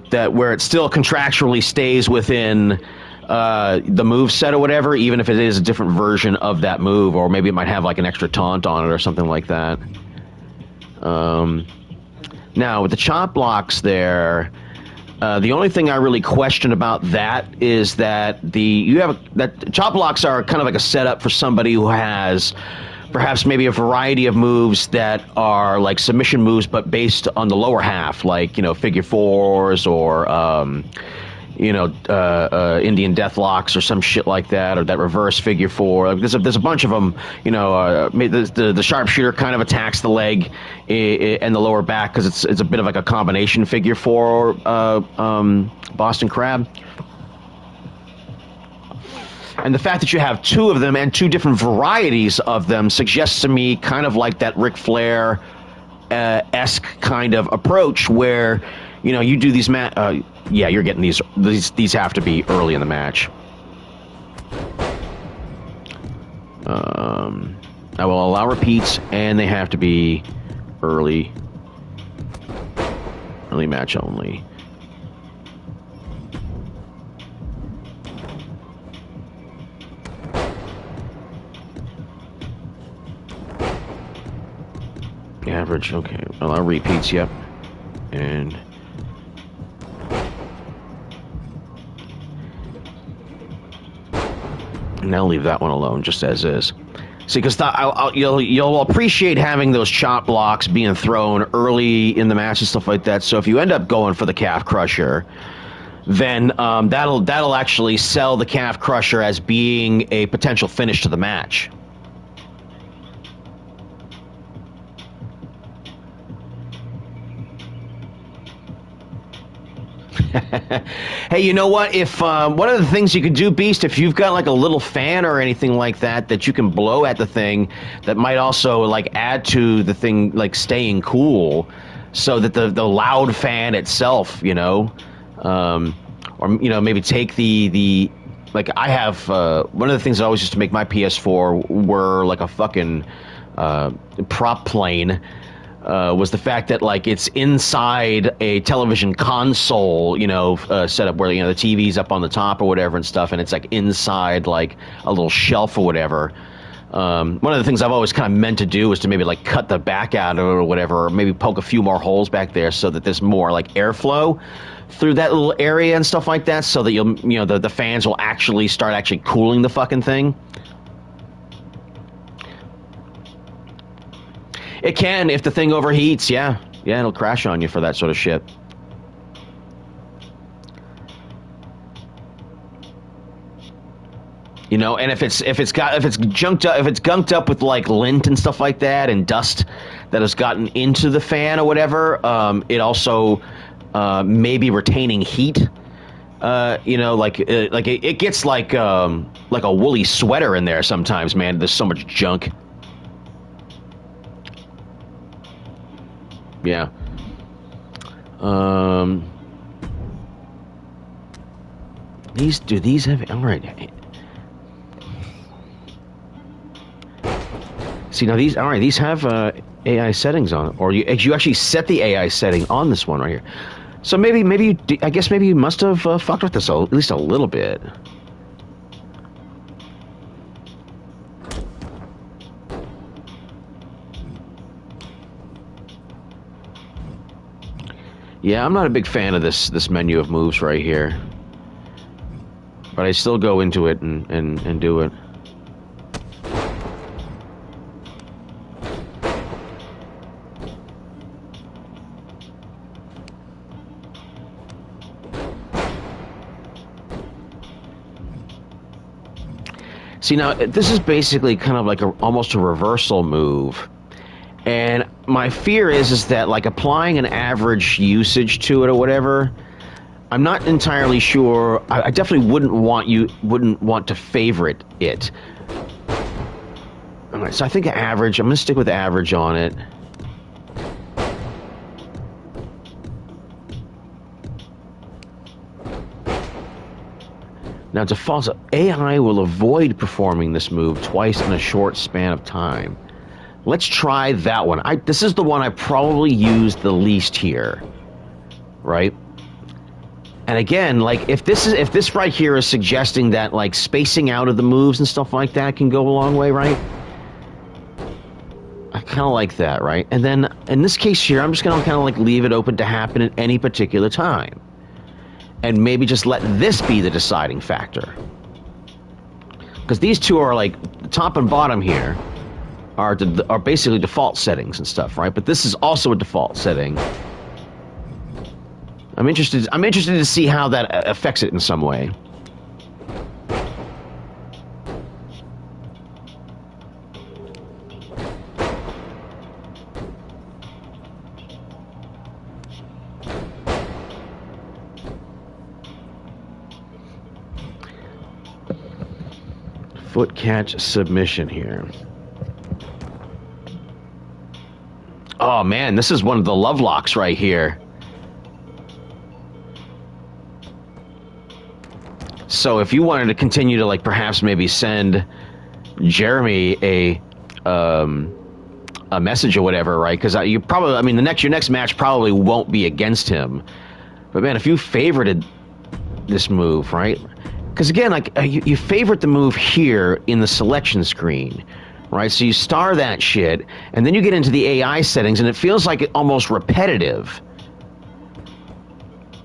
that where it still contractually stays within the move set or whatever, even if it is a different version of that move, or maybe it might have like an extra taunt on it or something like that. Now with the chop blocks there, the only thing I really question about that is that that chop blocks are kind of like a setup for somebody who has perhaps maybe a variety of moves that are like submission moves, but based on the lower half, like, figure fours or, Indian deathlocks or some shit like that, or that reverse figure four. Like, there's a bunch of them, the sharpshooter kind of attacks the leg and the lower back because it's a bit of like a combination figure four, Boston Crab. And the fact that you have two of them and two different varieties of them suggests to me kind of like that Ric Flair esque kind of approach where, you do these yeah, you're getting these have to be early in the match. I will allow repeats, and they have to be early match only. Average, okay. Allow repeats, yep. And now leave that one alone, just as is. See, because you'll appreciate having those chop blocks being thrown early in the match and stuff like that. So if you end up going for the calf crusher, then that'll actually sell the calf crusher as being a potential finish to the match. Hey, you know what? If one of the things you could do, Beast, if you've got like a little fan or anything like that you can blow at the thing, that might also like add to the thing like staying cool, so that the loud fan itself, or maybe take the like I have one of the things that always used to make my PS4 were like a fucking prop plane. Was the fact that like it's inside a television console, setup where the TV's up on the top or whatever and stuff, and it's like inside like a little shelf or whatever. One of the things I've always kind of meant to do is to maybe like cut the back out of it or whatever, or maybe poke a few more holes back there so that there's more like airflow through that little area and stuff like that, so that the fans will actually start cooling the fucking thing. It can, if the thing overheats, yeah. Yeah, it'll crash on you for that sort of shit. You know, and if it's gunked up with like lint and stuff like that and dust that has gotten into the fan or whatever, it also may be retaining heat. You know, like it gets like a woolly sweater in there sometimes, man. There's so much junk. Yeah. These have all right. See now these all right. These have AI settings on it, or you actually set the AI setting on this one right here. So maybe I guess maybe you must have fucked with this at least a little bit. Yeah, I'm not a big fan of this menu of moves right here, but I still go into it and do it. See, now, this is basically kind of like almost a reversal move. And my fear is that, like, applying an average usage to it or whatever, I'm not entirely sure. I definitely wouldn't want to favorite it. All right, so I think average. I'm going to stick with average on it. Now, default AI will avoid performing this move twice in a short span of time. Let's try that one. This is the one I probably used the least here, right? And again, like if this right here is suggesting that like spacing out of the moves and stuff like that can go a long way, right? I kind of like that, right? And then in this case here, I'm just gonna kind of like leave it open to happen at any particular time. And maybe just let this be the deciding factor. Because these two are like, the top and bottom here are basically default settings and stuff, right? But this is also a default setting. I'm interested to see how that affects it in some way. Foot catch submission here. Oh man, this is one of the love locks right here. So if you wanted to continue to like perhaps maybe send Jeremy a message or whatever, right? Because you probably, I mean, your next match probably won't be against him. But man, if you favorited this move, right? Because again, like you favorite the move here in the selection screen, right? So you star that shit, and then you get into the AI settings, and it feels like it almost repetitive.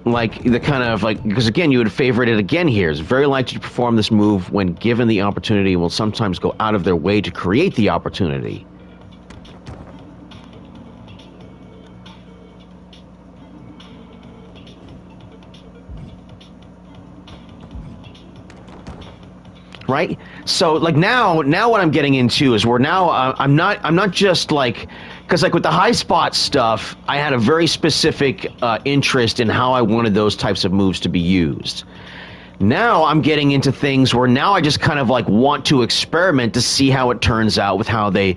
Like the kind of like, because again, you would favorite it again here. It's very likely to perform this move when given the opportunity, and will sometimes go out of their way to create the opportunity. Right? So like now what I'm getting into is I'm not just like, because like with the high spot stuff, I had a very specific interest in how I wanted those types of moves to be used. Now I'm getting into things where now I just kind of like want to experiment to see how it turns out with how they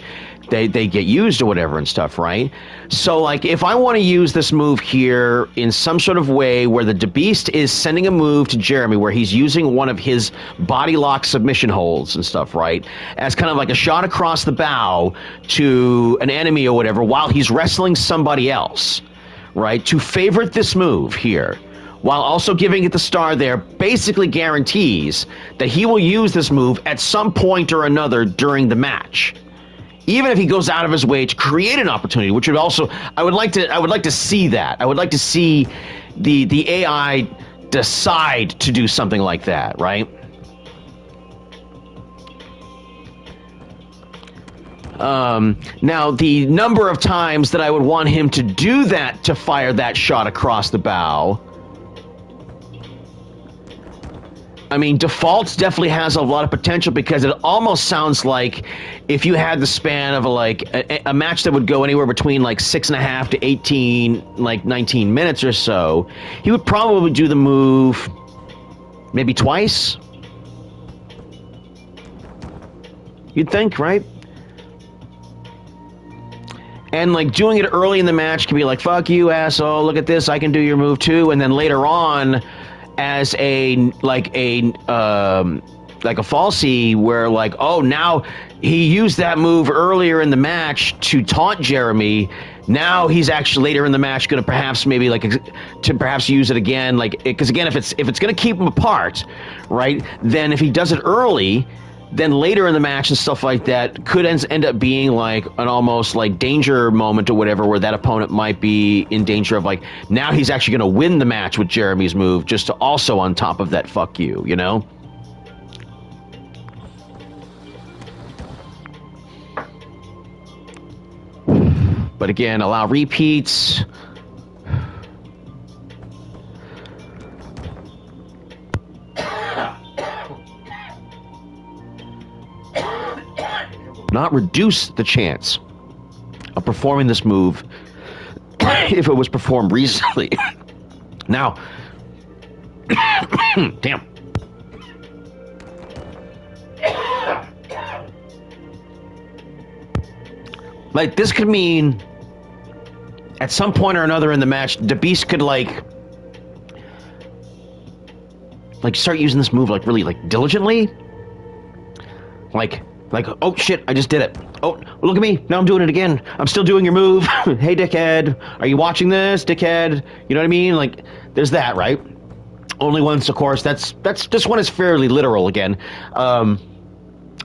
get used or whatever and stuff, right? So like if I want to use this move here in some sort of way where the DeBeast is sending a move to Jeremy where he's using one of his body lock submission holds and stuff, right? As kind of like a shot across the bow to an enemy or whatever while he's wrestling somebody else, right? To favorite this move here, while also giving it the star there, basically guarantees that he will use this move at some point or another during the match. Even if he goes out of his way to create an opportunity, which would also, I would like to see that. I would like to see the AI decide to do something like that, right? Now, the number of times that I would want him to do that to fire that shot across the bow I mean, Defaults definitely has a lot of potential because it almost sounds like if you had the span of a match that would go anywhere between like 6.5 to 18, like 19 minutes or so, he would probably do the move maybe twice. You'd think, right? And like doing it early in the match can be like, fuck you, asshole, look at this, I can do your move too. And then later on, as a falsie where like, oh, now he used that move earlier in the match to taunt Jeremy. Now he's actually later in the match going to perhaps maybe like to perhaps use it again, like because again, if it's going to keep them apart, right? Then if he does it early, then later in the match and stuff like that could end up being like an almost like danger moment or whatever, where that opponent might be in danger of like, now he's actually going to win the match with Jeremy's move just to also on top of that fuck you, you know? But again, allow repeats. Not reduce the chance of performing this move if it was performed recently. Now, damn. Like, this could mean at some point or another in the match, the Beast could like start using this move like really like diligently. Like, oh shit, I just did it. Oh, look at me, now I'm doing it again. I'm still doing your move. Hey, dickhead, are you watching this, dickhead? You know what I mean? Like, there's that, right? Only once, of course. That's this one is fairly literal again.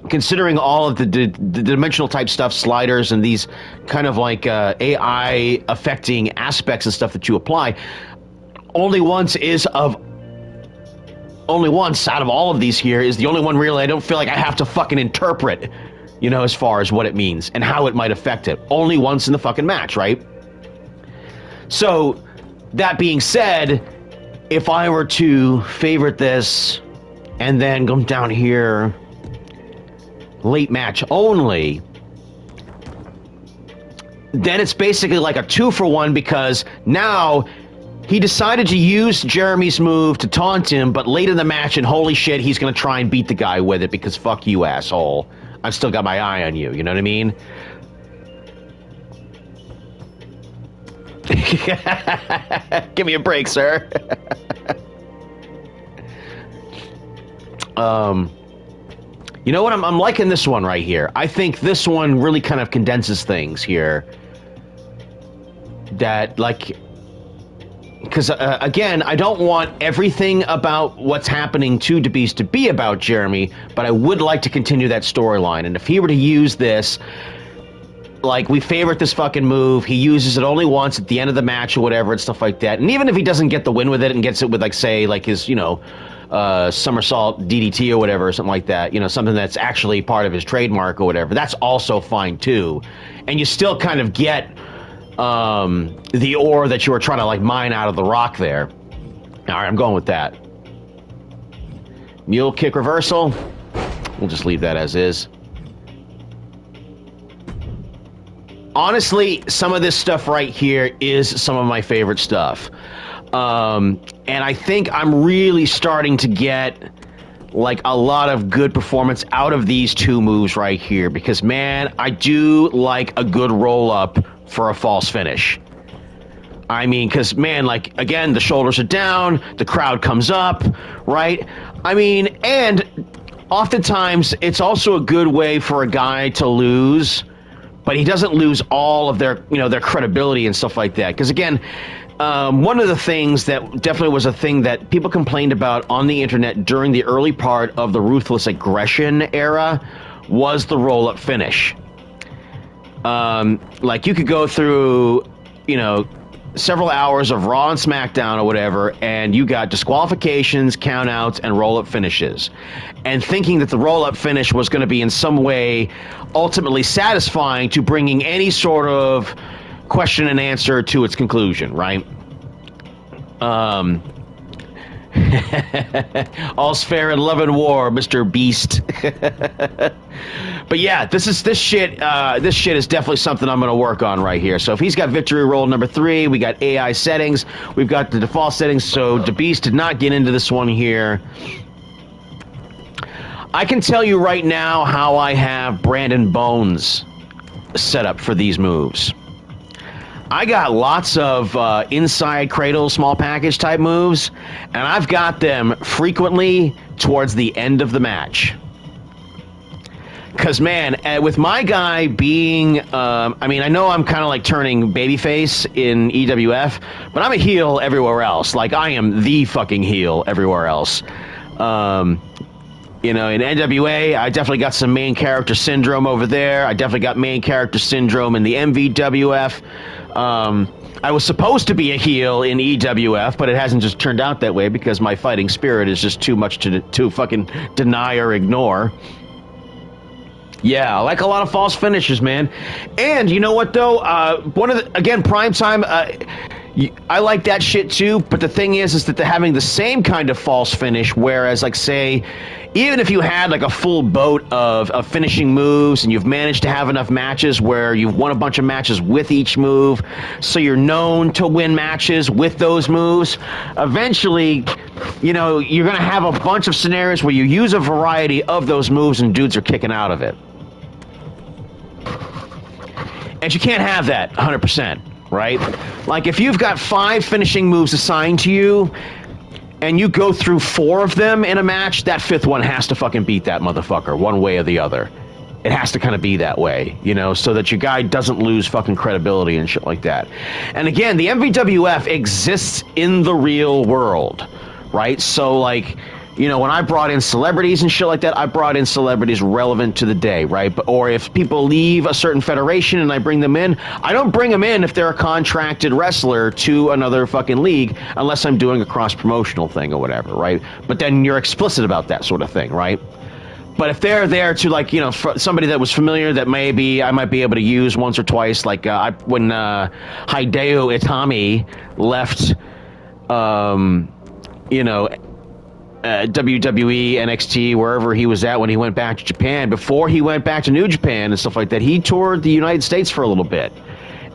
Considering all of the dimensional type stuff, sliders, and these kind of like AI affecting aspects and stuff that you apply, only once out of all of these here is the only one really I don't feel like I have to fucking interpret, you know, as far as what it means and how it might affect it. Only once in the fucking match, right? So, that being said, if I were to favorite this and then come down here, late match only, then it's basically like a 2-for-1 because now he decided to use Jeremy's move to taunt him, but late in the match, and holy shit, he's going to try and beat the guy with it because fuck you, asshole. I've still got my eye on you, you know what I mean? Give me a break, sir. You know what? I'm liking this one right here. I think this one really kind of condenses things here. That, like... Because, again, I don't want everything about what's happening to DeBeast to be about Jeremy, but I would like to continue that storyline. And if he were to use this, like, we favorite this fucking move, he uses it only once at the end of the match or whatever and stuff like that. And even if he doesn't get the win with it and gets it with, like, say, like his, you know, somersault DDT or whatever, or something like that, you know, something that's actually part of his trademark or whatever, that's also fine, too. And you still kind of get... the ore that you were trying to like mine out of the rock there. All right, I'm going with that. Mule kick reversal. We'll just leave that as is. Honestly, some of this stuff right here is some of my favorite stuff. And I think I'm really starting to get like a lot of good performance out of these two moves right here because, man, I do like a good roll-up for a false finish. I mean, because, man, like, again, the shoulders are down, the crowd comes up, right? I mean, and oftentimes it's also a good way for a guy to lose, but he doesn't lose all of their, you know, their credibility and stuff like that. Because, again, one of the things that definitely was a thing that people complained about on the internet during the early part of the Ruthless Aggression era was the roll-up finish. Like, you could go through, you know, several hours of Raw and SmackDown or whatever, and you got disqualifications, countouts, and roll-up finishes. And thinking that the roll-up finish was going to be in some way ultimately satisfying to bringing any sort of question and answer to its conclusion, right? All's fair in love and war, Mr. Beast. But yeah, this shit is definitely something I'm going to work on right here. So if he's got victory roll number 3, we got AI settings, we've got the default settings. So the Beast did not get into this one here. I can tell you right now how I have Brandon Bones set up for these moves. I got lots of inside cradle, small package type moves, and I've got them frequently towards the end of the match. Because, man, with my guy being, I mean, I know I'm kind of like turning babyface in EWF, but I'm a heel everywhere else. Like, I am the fucking heel everywhere else. You know, in NWA, I definitely got some main character syndrome over there. I definitely got main character syndrome in the MVWF. I was supposed to be a heel in EWF, but it hasn't just turned out that way because my fighting spirit is just too much to fucking deny or ignore. Yeah, I like a lot of false finishes, man. And you know what, though? Again, Primetime, I like that shit too, but the thing is that they're having the same kind of false finish, whereas, like, say, even if you had, like, a full boat of finishing moves and you've managed to have enough matches where you've won a bunch of matches with each move, so you're known to win matches with those moves, eventually, you know, you're going to have a bunch of scenarios where you use a variety of those moves and dudes are kicking out of it. And you can't have that 100%. Right? Like, if you've got 5 finishing moves assigned to you, and you go through 4 of them in a match, that 5th one has to fucking beat that motherfucker, one way or the other. It has to kind of be that way, you know, so that your guy doesn't lose fucking credibility and shit like that. And again, the MVWF exists in the real world, right? So, like, you know, when I brought in celebrities and shit like that, I brought in celebrities relevant to the day, right? Or if people leave a certain federation and I bring them in, I don't bring them in if they're a contracted wrestler to another fucking league unless I'm doing a cross-promotional thing or whatever, right? But then you're explicit about that sort of thing, right? But if they're there to, like, you know, somebody that was familiar that maybe I might be able to use once or twice, like when Hideo Itami left, you know, WWE, NXT, wherever he was at when he went back to Japan. Before he went back to New Japan and stuff like that, he toured the United States for a little bit.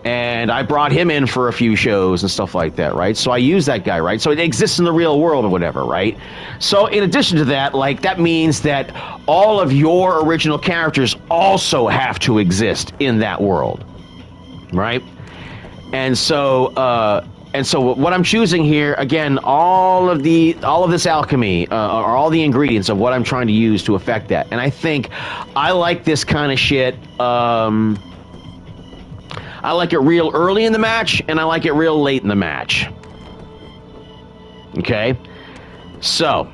And I brought him in for a few shows and stuff like that, right? So I use that guy, right? So it exists in the real world or whatever, right? So in addition to that, like, that means that all of your original characters also have to exist in that world, right? And so what I'm choosing here, again, all of this alchemy, are all the ingredients of what I'm trying to use to affect that. And I think I like this kind of shit. I like it real early in the match, and I like it real late in the match. Okay? So,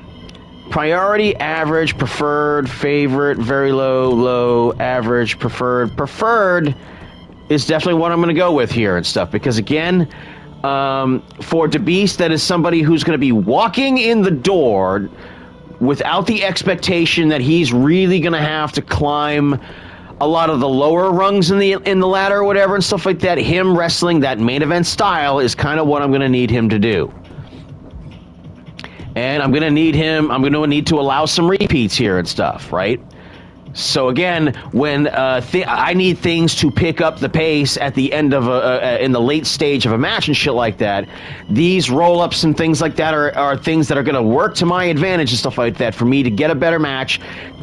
priority, average, preferred, favorite, very low, low, average, preferred. Preferred is definitely what I'm going to go with here and stuff, because again, for DeBeast, that is somebody who's going to be walking in the door without the expectation that he's really going to have to climb a lot of the lower rungs in the ladder or whatever and stuff like that. Him wrestling that main event style is kind of what I'm going to need him to do. And I'm going to need to allow some repeats here and stuff, right? So again, when I need things to pick up the pace at the end of in the late stage of a match and shit like that, these roll-ups and things like that are things that are going to work to my advantage and stuff like that for me to get a better match.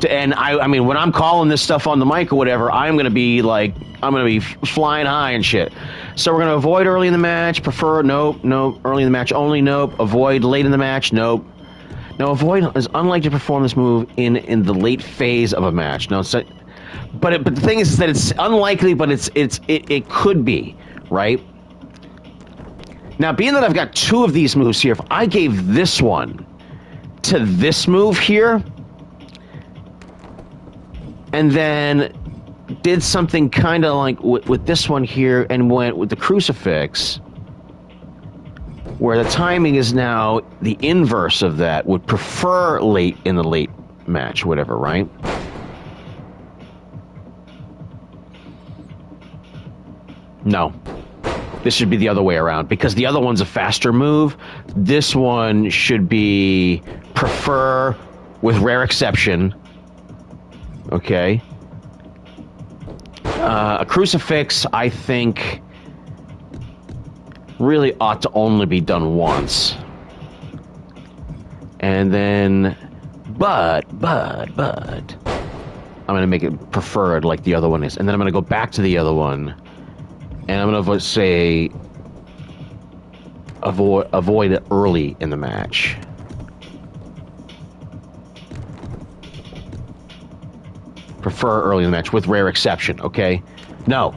And I mean, when I'm calling this stuff on the mic or whatever, I'm going to be flying high and shit. So we're going to avoid early in the match, prefer nope, early in the match only, nope, avoid late in the match, nope. Now, avoid is unlikely to perform this move in the late phase of a match. Now, but the thing is that it's unlikely, but it could be, right? Now, being that I've got 2 of these moves here, if I gave this one to this move here, and then did something kind of like with this one here, and went with the crucifix, where the timing is now the inverse of that, would prefer late in the late match, whatever, right? No. This should be the other way around, because the other one's a faster move. This one should be prefer, with rare exception. Okay. A crucifix, I think, really ought to only be done once. And then, but, I'm going to make it preferred like the other one is. And then I'm going to go back to the other one. And I'm going to say, avoid it early in the match. Prefer early in the match, with rare exception, okay? No,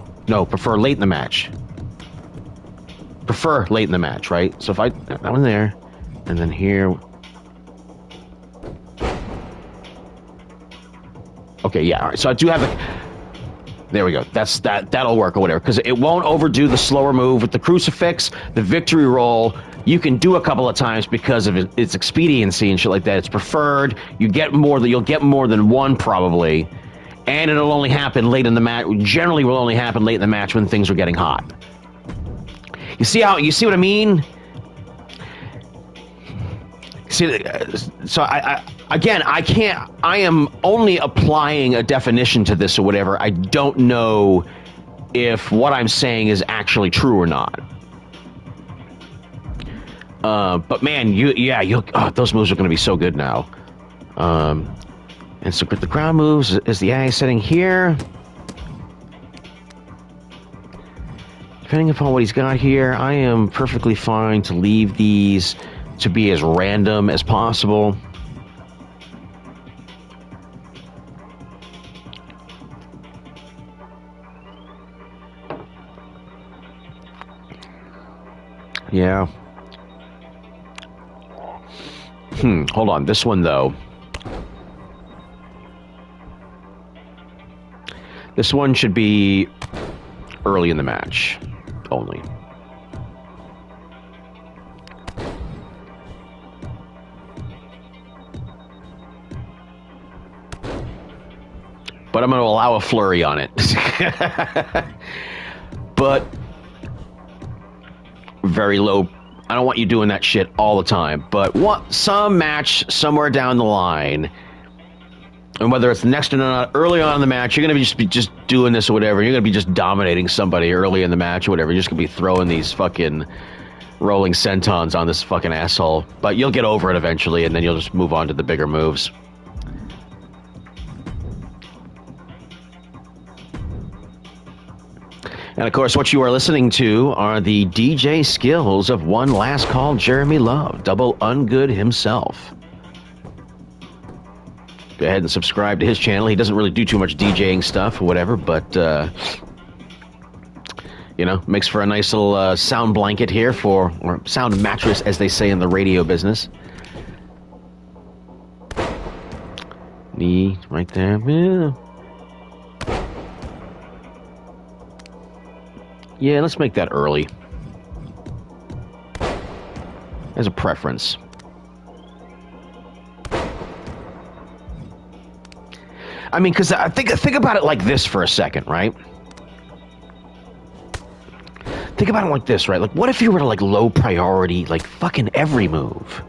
prefer late in the match. Prefer late in the match, right? So if that one there, and then here. Okay, yeah, all right. So I do have the... There we go. That'll work or whatever, because it won't overdo the slower move with the crucifix. The victory roll you can do a couple of times because of its expediency and shit like that. It's preferred. You'll get more than one probably, and it'll only happen late in the match. Generally, will only happen late in the match when things are getting hot. You see what I mean? See, so I am only applying a definition to this or whatever. I don't know if what I'm saying is actually true or not. But man, those moves are going to be so good now. And so the ground moves is the AI setting here. Depending upon what he's got here, I am perfectly fine to leave these to be as random as possible. Yeah. Hold on. This one, though. This one should be early in the match only. But I'm going to allow a flurry on it. But very low. I don't want you doing that shit all the time. But some match somewhere down the line, and whether it's next or not, early on in the match, you're going to be just doing this or whatever. You're going to be just dominating somebody early in the match or whatever. You're just going to be throwing these fucking rolling sentons on this fucking asshole. But you'll get over it eventually, and then you'll just move on to the bigger moves. And of course, what you are listening to are the DJ skills of one last call Jeremy Love, Double Ungood himself. Go ahead and subscribe to his channel. He doesn't really do too much DJing stuff or whatever, but, you know, makes for a nice little sound blanket here or sound mattress, as they say in the radio business. Knee right there. Yeah. Yeah, let's make that early. As a preference. I mean, because I think about it like this for a second, right? Think about it like this, right? Like, what if you were to, like, low priority, like, fucking every move?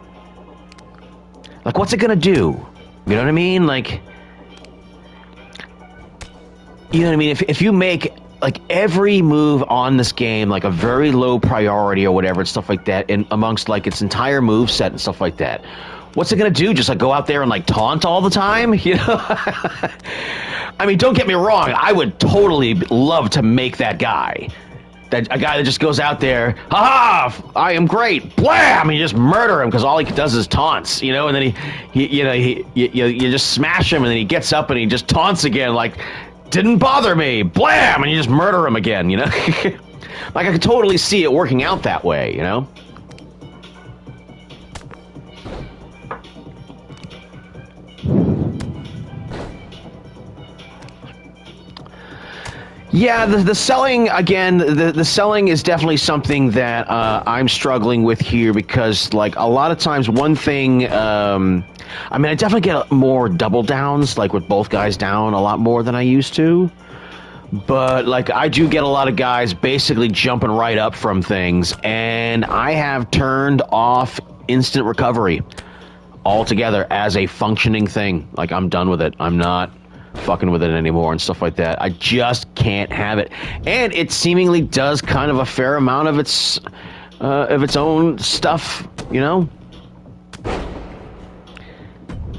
Like, what's it gonna do? You know what I mean? Like, you know what I mean? If you make... like every move on this game, like a very low priority or whatever and stuff like that, and amongst like its entire move set and stuff like that, what's it gonna do? Just like go out there and like taunt all the time? You know? I mean, don't get me wrong. I would totally love to make that guy. A guy that just goes out there, ha! I am great, blam! And you just murder him because all he does is taunts, you know. And then you just smash him, and then he gets up and he just taunts again, like. Didn't bother me, blam, and you just murder him again, you know? Like, I could totally see it working out that way, you know? Yeah, the selling, again, the selling is definitely something that I'm struggling with here because, like, a lot of times one thing... I mean, I definitely get more double downs, like with both guys down a lot more than I used to. But, like, I do get a lot of guys basically jumping right up from things, and I have turned off instant recovery altogether as a functioning thing. Like, I'm done with it. I'm not fucking with it anymore and stuff like that. I just can't have it. And it seemingly does kind of a fair amount of its own stuff, you know?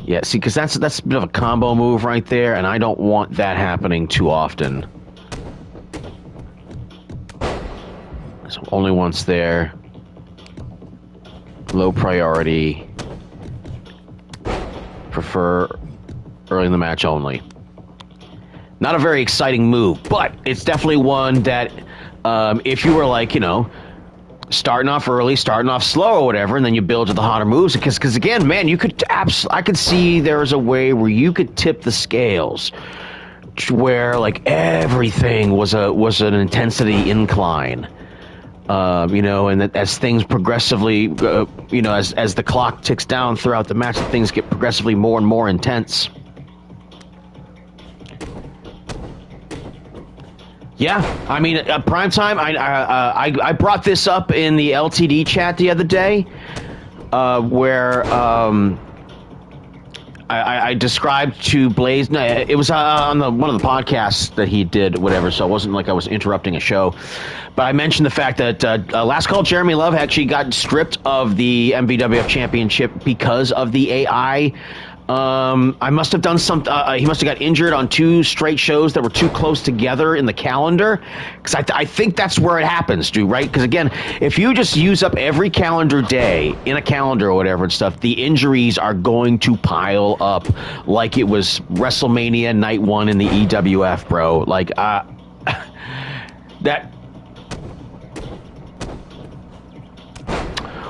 Yeah, see, because that's a bit of a combo move right there, and I don't want that happening too often. So only once there. Low priority. Prefer early in the match only. Not a very exciting move, but it's definitely one that if you were like, you know, starting off early, starting off slow or whatever, and then you build to the hotter moves, because again, man, you could I could see there was a way where you could tip the scales to where like everything was an intensity incline. You know, and that as things progressively, you know, as the clock ticks down throughout the match, things get progressively more and more intense. Yeah, I mean, primetime. I brought this up in the LTD chat the other day, where I described to Blaze. No, it was on one of the podcasts that he did, whatever. So it wasn't like I was interrupting a show. But I mentioned the fact that Last Call Jeremy Love actually got stripped of the MVWF Championship because of the AI. I must have done some. He must have got injured on 2 straight shows that were too close together in the calendar. Because I think that's where it happens, dude. Right? Because again, if you just use up every calendar day in a calendar or whatever and stuff, the injuries are going to pile up like it was WrestleMania Night 1 in the EWF, bro. Like that.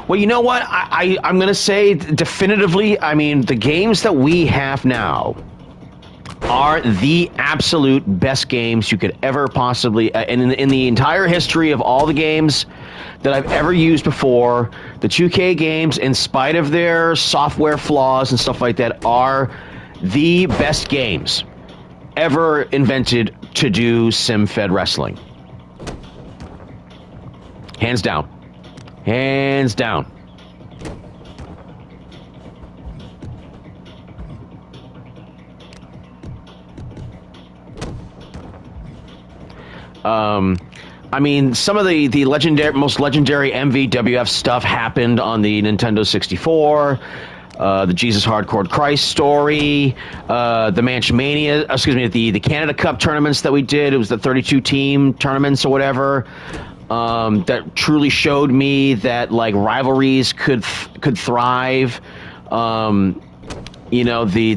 Well, you know what? I'm going to say definitively, I mean, the games that we have now are the absolute best games you could ever possibly... and in the entire history of all the games that I've ever used before, the 2K games, in spite of their software flaws and stuff like that, are the best games ever invented to do Simfed wrestling. Hands down. Hands down. I mean, some of the most legendary MVWF stuff happened on the Nintendo 64. The Jesus Hardcore Christ story, the Mansion Mania, the Canada Cup tournaments that we did. It was the 32 team tournaments or whatever. That truly showed me that like rivalries could thrive. You know, the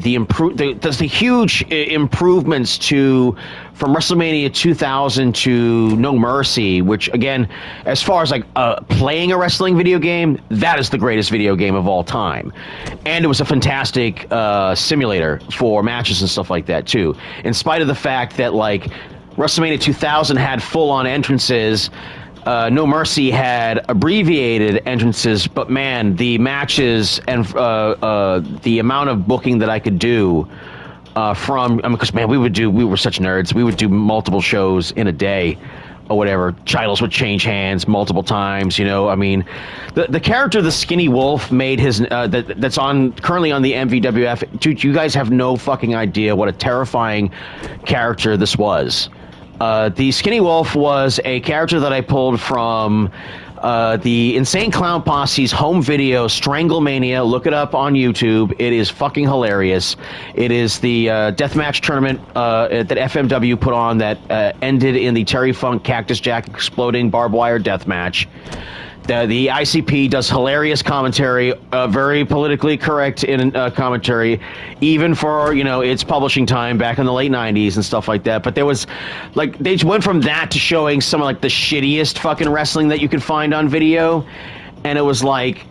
huge improvements from WrestleMania 2000 to No Mercy, which again, as far as like playing a wrestling video game, that is the greatest video game of all time, and it was a fantastic simulator for matches and stuff like that too. In spite of the fact that like WrestleMania 2000 had full-on entrances. No Mercy had abbreviated entrances, but man, the matches and the amount of booking that I could do because man, we were such nerds. We would do multiple shows in a day or whatever. Titles would change hands multiple times. You know, I mean, the character the Skinny Wolf made his that's currently on the MVWF. Dude, you guys have no fucking idea what a terrifying character this was. The Skinny Wolf was a character that I pulled from the Insane Clown Posse's home video, Stranglemania. Look it up on YouTube. It is fucking hilarious. It is the deathmatch tournament that FMW put on that ended in the Terry Funk Cactus Jack exploding barbed wire deathmatch. The ICP does hilarious commentary, very politically correct in commentary, even for, you know, its publishing time back in the late 90s and stuff like that. But there was, like, they went from that to showing some of, like, the shittiest fucking wrestling that you could find on video. And it was, like,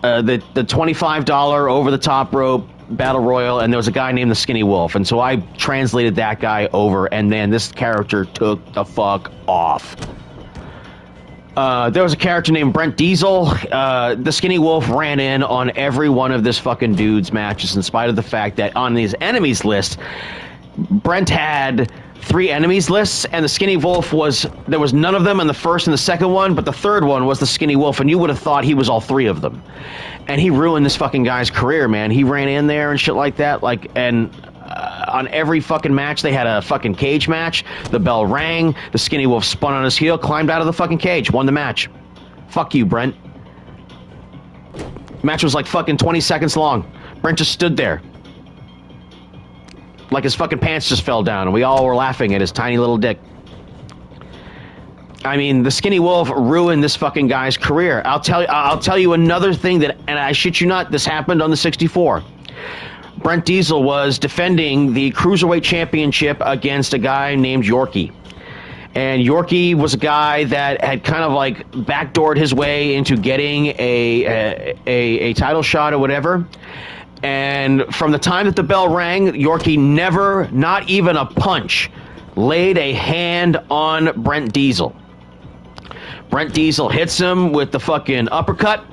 the $25 over-the-top rope battle royal, and there was a guy named the Skinny Wolf. And so I translated that guy over, and then this character took the fuck off. There was a character named Brent Diesel. The Skinny Wolf ran in on every one of this fucking dude's matches, in spite of the fact that on his enemies list, Brent had three enemies lists, and the Skinny Wolf there was none of them in the first and the second one, but the third one was the Skinny Wolf, and you would have thought he was all three of them. And he ruined this fucking guy's career, man. He ran in there and shit like that, on every fucking match, they had a fucking cage match. The bell rang, the Skinny Wolf spun on his heel, climbed out of the fucking cage, won the match. Fuck you, Brent. Match was like fucking 20 seconds long. Brent just stood there. Like his fucking pants just fell down, and we all were laughing at his tiny little dick. I mean, the Skinny Wolf ruined this fucking guy's career. I'll tell you another thing and I shit you not, this happened on the 64. Brent Diesel was defending the Cruiserweight Championship against a guy named Yorkie. And Yorkie was a guy that had kind of like backdoored his way into getting a title shot or whatever. And from the time that the bell rang, Yorkie never, not even a punch, laid a hand on Brent Diesel. Brent Diesel hits him with the fucking uppercut,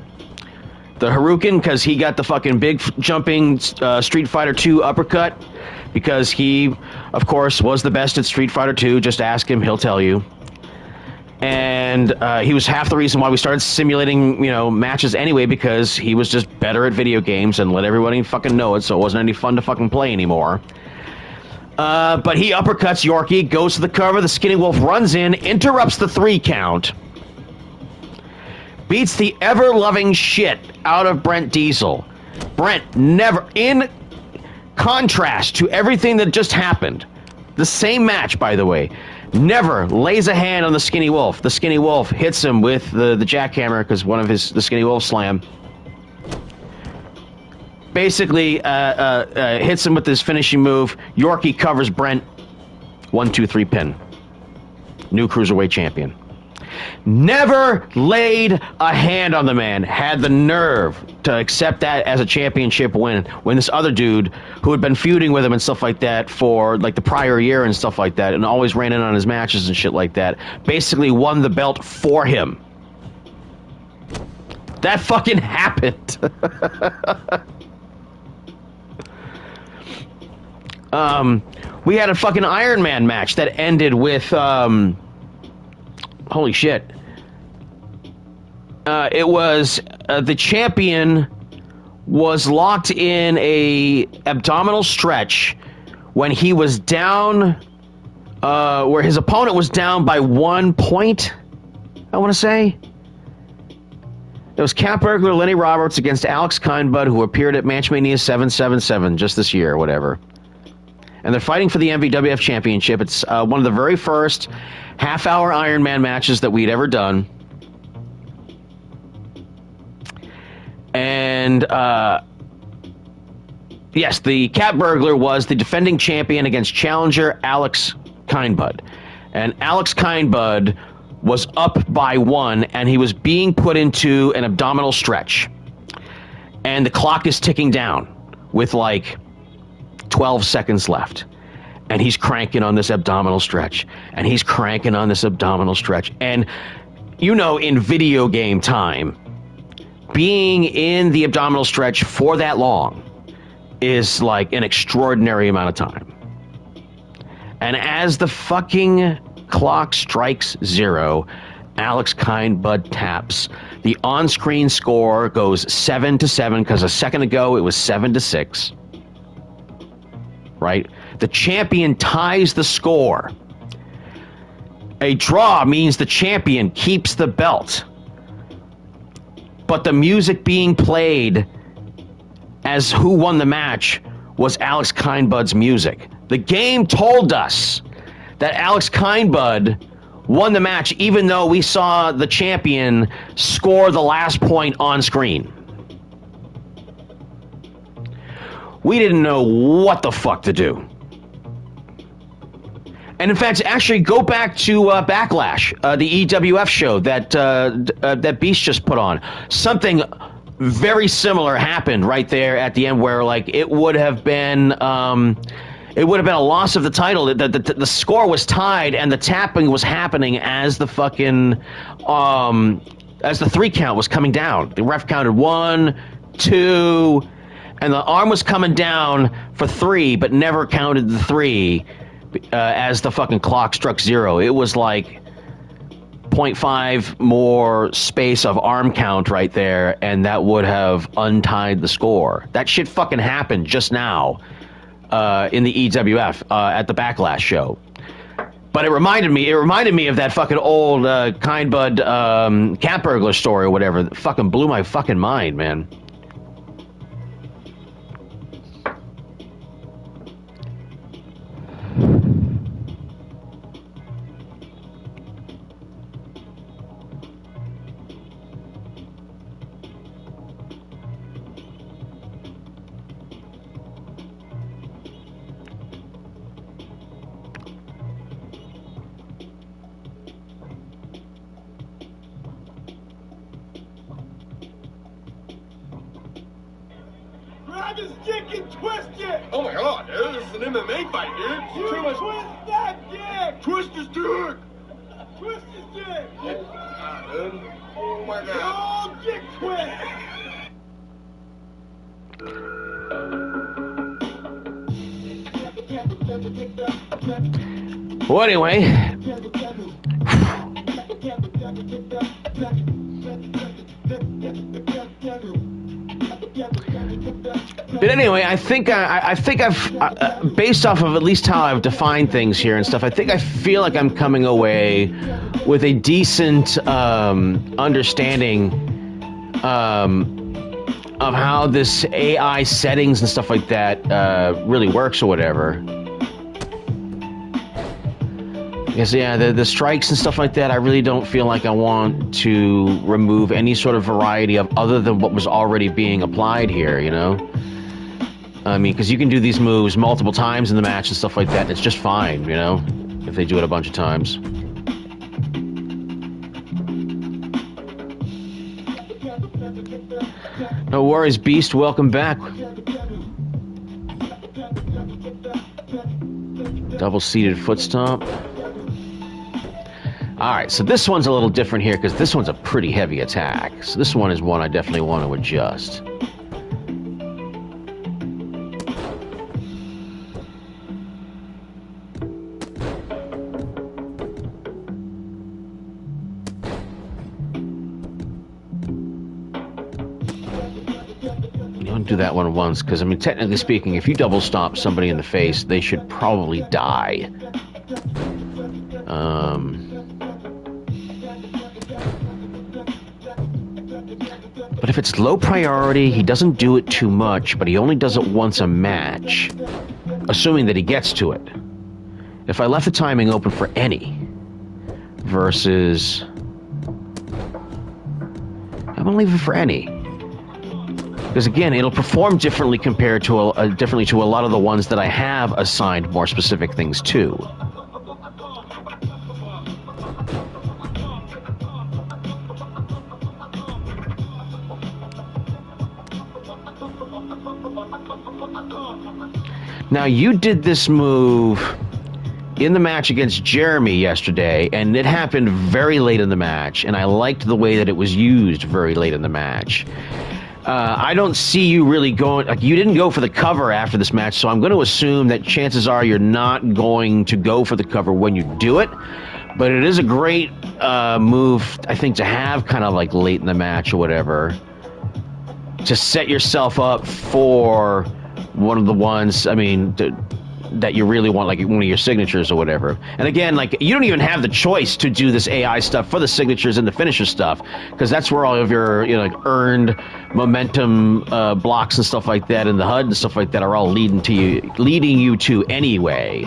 the Hadouken, because he got the fucking big jumping Street Fighter II uppercut, because he, of course, was the best at Street Fighter II. Just ask him, he'll tell you. And he was half the reason why we started simulating, matches anyway, because he was just better at video games and let everybody fucking know it, so it wasn't any fun to fucking play anymore. But he uppercuts Yorkie, goes to the cover, the Skinny Wolf runs in, interrupts the 3 count, beats the ever-loving shit out of Brent Diesel. Brent never, in contrast to everything that just happened, the same match, by the way, never lays a hand on the Skinny Wolf. The Skinny Wolf hits him with the jackhammer, because the Skinny Wolf slam. Basically, hits him with his finishing move. Yorkie covers Brent. 1, 2, 3 pin. New Cruiserweight champion. Never laid a hand on the man. Had the nerve to accept that as a championship win, when this other dude who had been feuding with him and stuff like that for like the prior year and stuff like that, and always ran in on his matches and shit like that, basically won the belt for him. That fucking happened. We had a fucking Iron Man match that ended with holy shit. It was the champion was locked in a abdominal stretch when he was down, where his opponent was down by 1 point, I want to say. It was Cat Burglar, Lenny Roberts against Alex Kindbud, who appeared at Matchmania 777 just this year or whatever. And they're fighting for the MVWF Championship. It's one of the very first half-hour Iron Man matches that we'd ever done. And, yes, the Cat Burglar was the defending champion against challenger Alex Kindbud. And Alex Kindbud was up by 1, and he was being put into an abdominal stretch. And the clock is ticking down with, 12 seconds left. And he's cranking on this abdominal stretch. And he's cranking on this abdominal stretch. And, in video game time, being in the abdominal stretch for that long is an extraordinary amount of time. And as the fucking clock strikes 0, Alex Kindbud taps. The on-screen score goes 7-7, because a second ago it was 7-6. Right? The champion ties the score. A draw means the champion keeps the belt. But the music being played as who won the match was Alex Kindbud's music. The game told us that Alex Kindbud won the match, even though we saw the champion score the last point on screen. We didn't know what the fuck to do. And in fact, actually go back to Backlash, the EWF show that Beast just put on. Something very similar happened right there at the end, where it would have been a loss of the title. The score was tied, and the tapping was happening as the fucking as the 3 count was coming down. The ref counted 1, 2. And the arm was coming down for 3, but never counted the 3, as the fucking clock struck 0. It was like 0.5 more space of arm count right there, and that would have untied the score. That shit fucking happened just now in the EWF at the Backlash show. But it reminded me of that fucking old Kind Bud cat burglar story or whatever. That fucking blew my fucking mind, man. Grab his dick and twist it! Oh my god, dude, this is an MMA fight, dude. You twist that dick! Twist his dick! Twist his dick! Dude. Oh my god. Oh, dick twist! Well, anyway. But anyway, I think I've based off of at least how I've defined things here and stuff. I feel like I'm coming away with a decent understanding of how this AI settings and stuff like that really works or whatever. Yes, yeah, the strikes and stuff like that, I really don't feel like I want to remove any sort of variety of other than what was already being applied here, you know? I mean, because you can do these moves multiple times in the match and stuff like that, and it's just fine, you know? If they do it a bunch of times. No worries, Beast, welcome back. Double-seated foot stomp. Alright, so this one's a little different here, because this one's a pretty heavy attack. So this one is one I definitely want to adjust. You don't do that one once, because, I mean, technically speaking, if you double stomp somebody in the face, they should probably die. But if it's low priority, he doesn't do it too much, but he only does it once a match, assuming that he gets to it. If I left the timing open for any versus... I'm gonna leave it for any. Because again, it'll perform differently compared to differently to a lot of the ones that I have assigned more specific things to. Now, you did this move in the match against Jeremy yesterday, and it happened very late in the match, and I liked the way that it was used very late in the match. I don't see you really going... Like, you didn't go for the cover after this match, so I'm going to assume that chances are you're not going to go for the cover when you do it, but it is a great move, I think, to have kind of like late in the match or whatever, to set yourself up for... one of the ones, I mean, that you really want, like one of your signatures or whatever. And again, like, you don't even have the choice to do this AI stuff for the signatures and the finisher stuff, because that's where all of your, you know, like, earned momentum blocks and stuff like that, and the HUD and stuff like that are all leading you to anyway.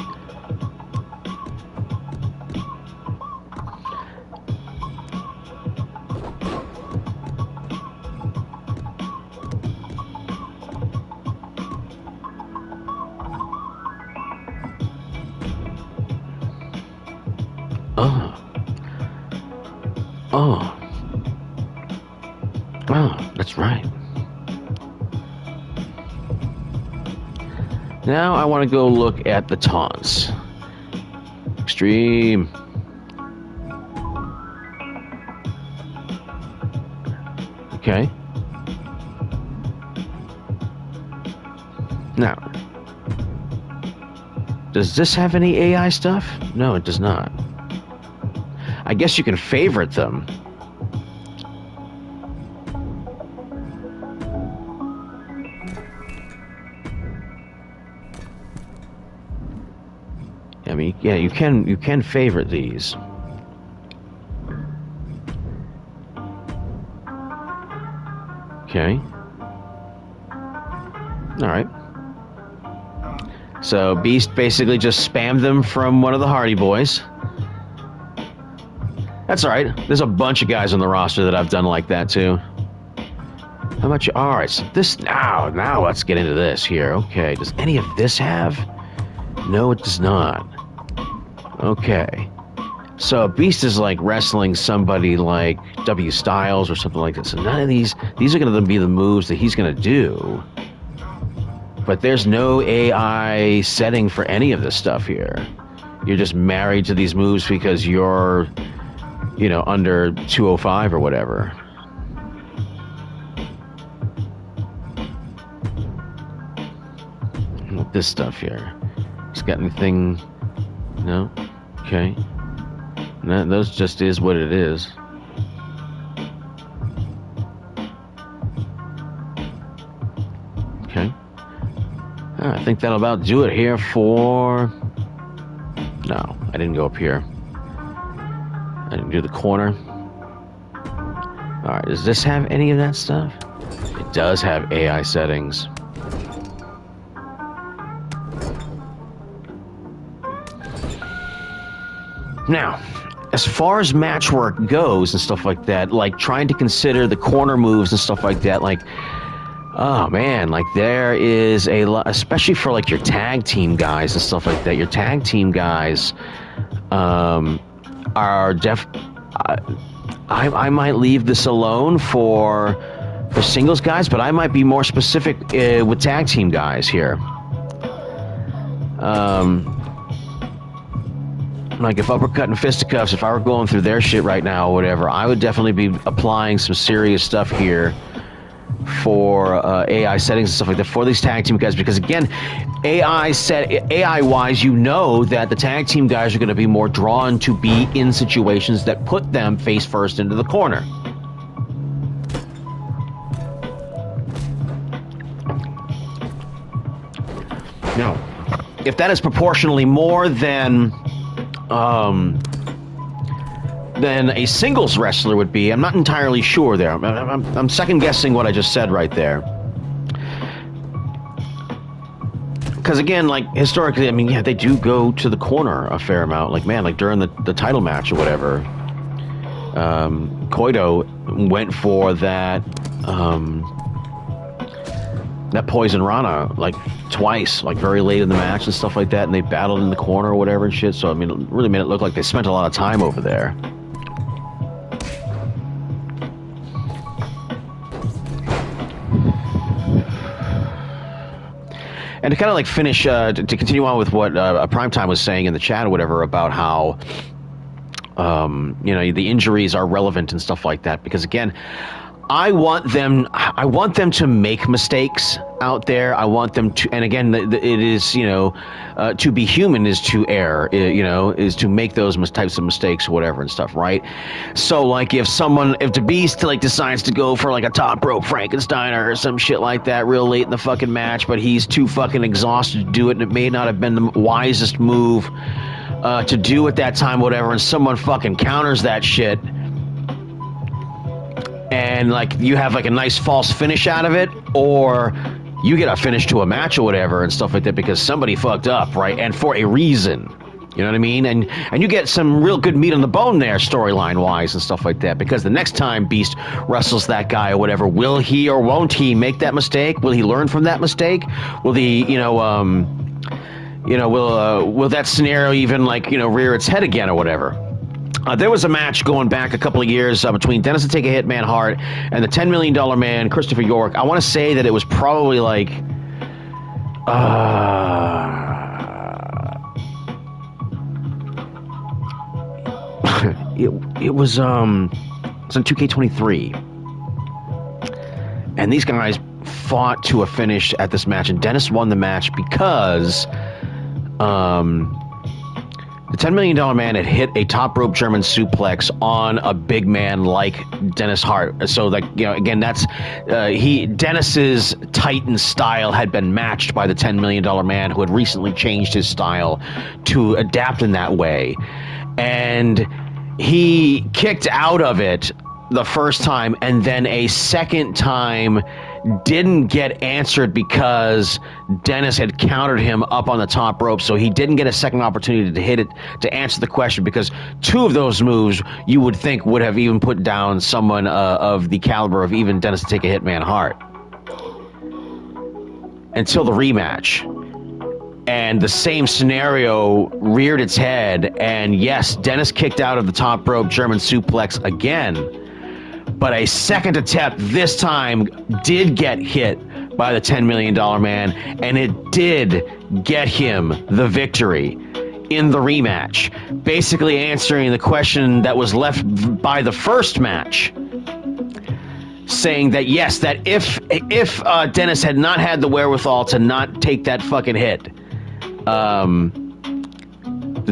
Oh, that's right. Now I want to go look at the taunts. Extreme. Okay. Now, Does this have any AI stuff? No, it does not. I guess you can favorite them. I mean, yeah, you can favorite these. Okay. All right. So Beast basically just spammed them from one of the Hardy Boys. That's all right. There's a bunch of guys on the roster that I've done like that too. How much? All right. So this now let's get into this here. Okay. Does any of this have? No, it does not. Okay. So Beast is like wrestling somebody like W Styles or something like that. So none of these are going to be the moves that he's going to do. But there's no AI setting for any of this stuff here. You're just married to these moves because you're, you know, under 205 or whatever. What this stuff here? It's got anything? No? Okay. No, those just is what it is. Okay. I think that'll about do it here for... No, I didn't go up here. I didn't do the corner. Alright, does this have any of that stuff? It does have AI settings. Now, as far as match work goes and stuff like that, like trying to consider the corner moves and stuff like that, like, oh man, like there is a lot, especially for like your tag team guys and stuff like that. Your tag team guys are I might leave this alone for singles guys, but I might be more specific with tag team guys here. Like if Uppercut and Fisticuffs, if I were going through their shit right now or whatever, I would definitely be applying some serious stuff here for AI settings and stuff like that for these tag team guys, because again, AI wise, you know that the tag team guys are going to be more drawn to be in situations that put them face first into the corner. Now, if that is proportionally more than a singles wrestler would be, I'm not entirely sure there. I'm second guessing what I just said right there. Because again, like historically, I mean, yeah, they do go to the corner a fair amount. Like, man, like during the title match or whatever, Koido went for that that Poison Rana like twice, like very late in the match and stuff like that, and they battled in the corner or whatever and shit. So I mean, it really made it look like they spent a lot of time over there. And to kind of like finish, to continue on with what Primetime was saying in the chat or whatever about how, you know, the injuries are relevant and stuff like that. Because again, I want them to make mistakes out there. I want them to, and again, it is, you know, to be human is to err, you know, is to make those types of mistakes or whatever and stuff, right? So like if the Beast like decides to go for like a top rope Frankensteiner or some shit like that real late in the fucking match, but he's too fucking exhausted to do it, and it may not have been the wisest move to do at that time, whatever, and someone fucking counters that shit, and like you have like a nice false finish out of it, or you get a finish to a match or whatever and stuff like that because somebody fucked up, right? And for a reason, you know what I mean? And you get some real good meat on the bone there, storyline wise and stuff like that, because the next time Beast wrestles that guy or whatever, will he or won't he make that mistake? Will he learn from that mistake? Will he, will that scenario even like, you know, rear its head again or whatever? There was a match going back a couple of years between Dennis the Take a Hit Man Hart and the $10 Million Man, Christopher York. I want to say that it was probably like... it was on 2K23. And these guys fought to a finish at this match, and Dennis won the match because The $10 million man had hit a top rope German suplex on a big man like Dennis Hart. So, like, you know, again, that's Dennis's Titan style had been matched by the $10 million man, who had recently changed his style to adapt in that way. And he kicked out of it the first time, and then a second time didn't get answered because Dennis had countered him up on the top rope, so he didn't get a second opportunity to hit it to answer the question, because two of those moves you would think would have even put down someone of the caliber of even Dennis to take a Hitman Hart. Until the rematch. And the same scenario reared its head, and yes, Dennis kicked out of the top rope German suplex again. But a second attempt this time did get hit by the $10 million man, and it did get him the victory in the rematch, basically answering the question that was left by the first match, saying that yes, that if Dennis had not had the wherewithal to not take that fucking hit, the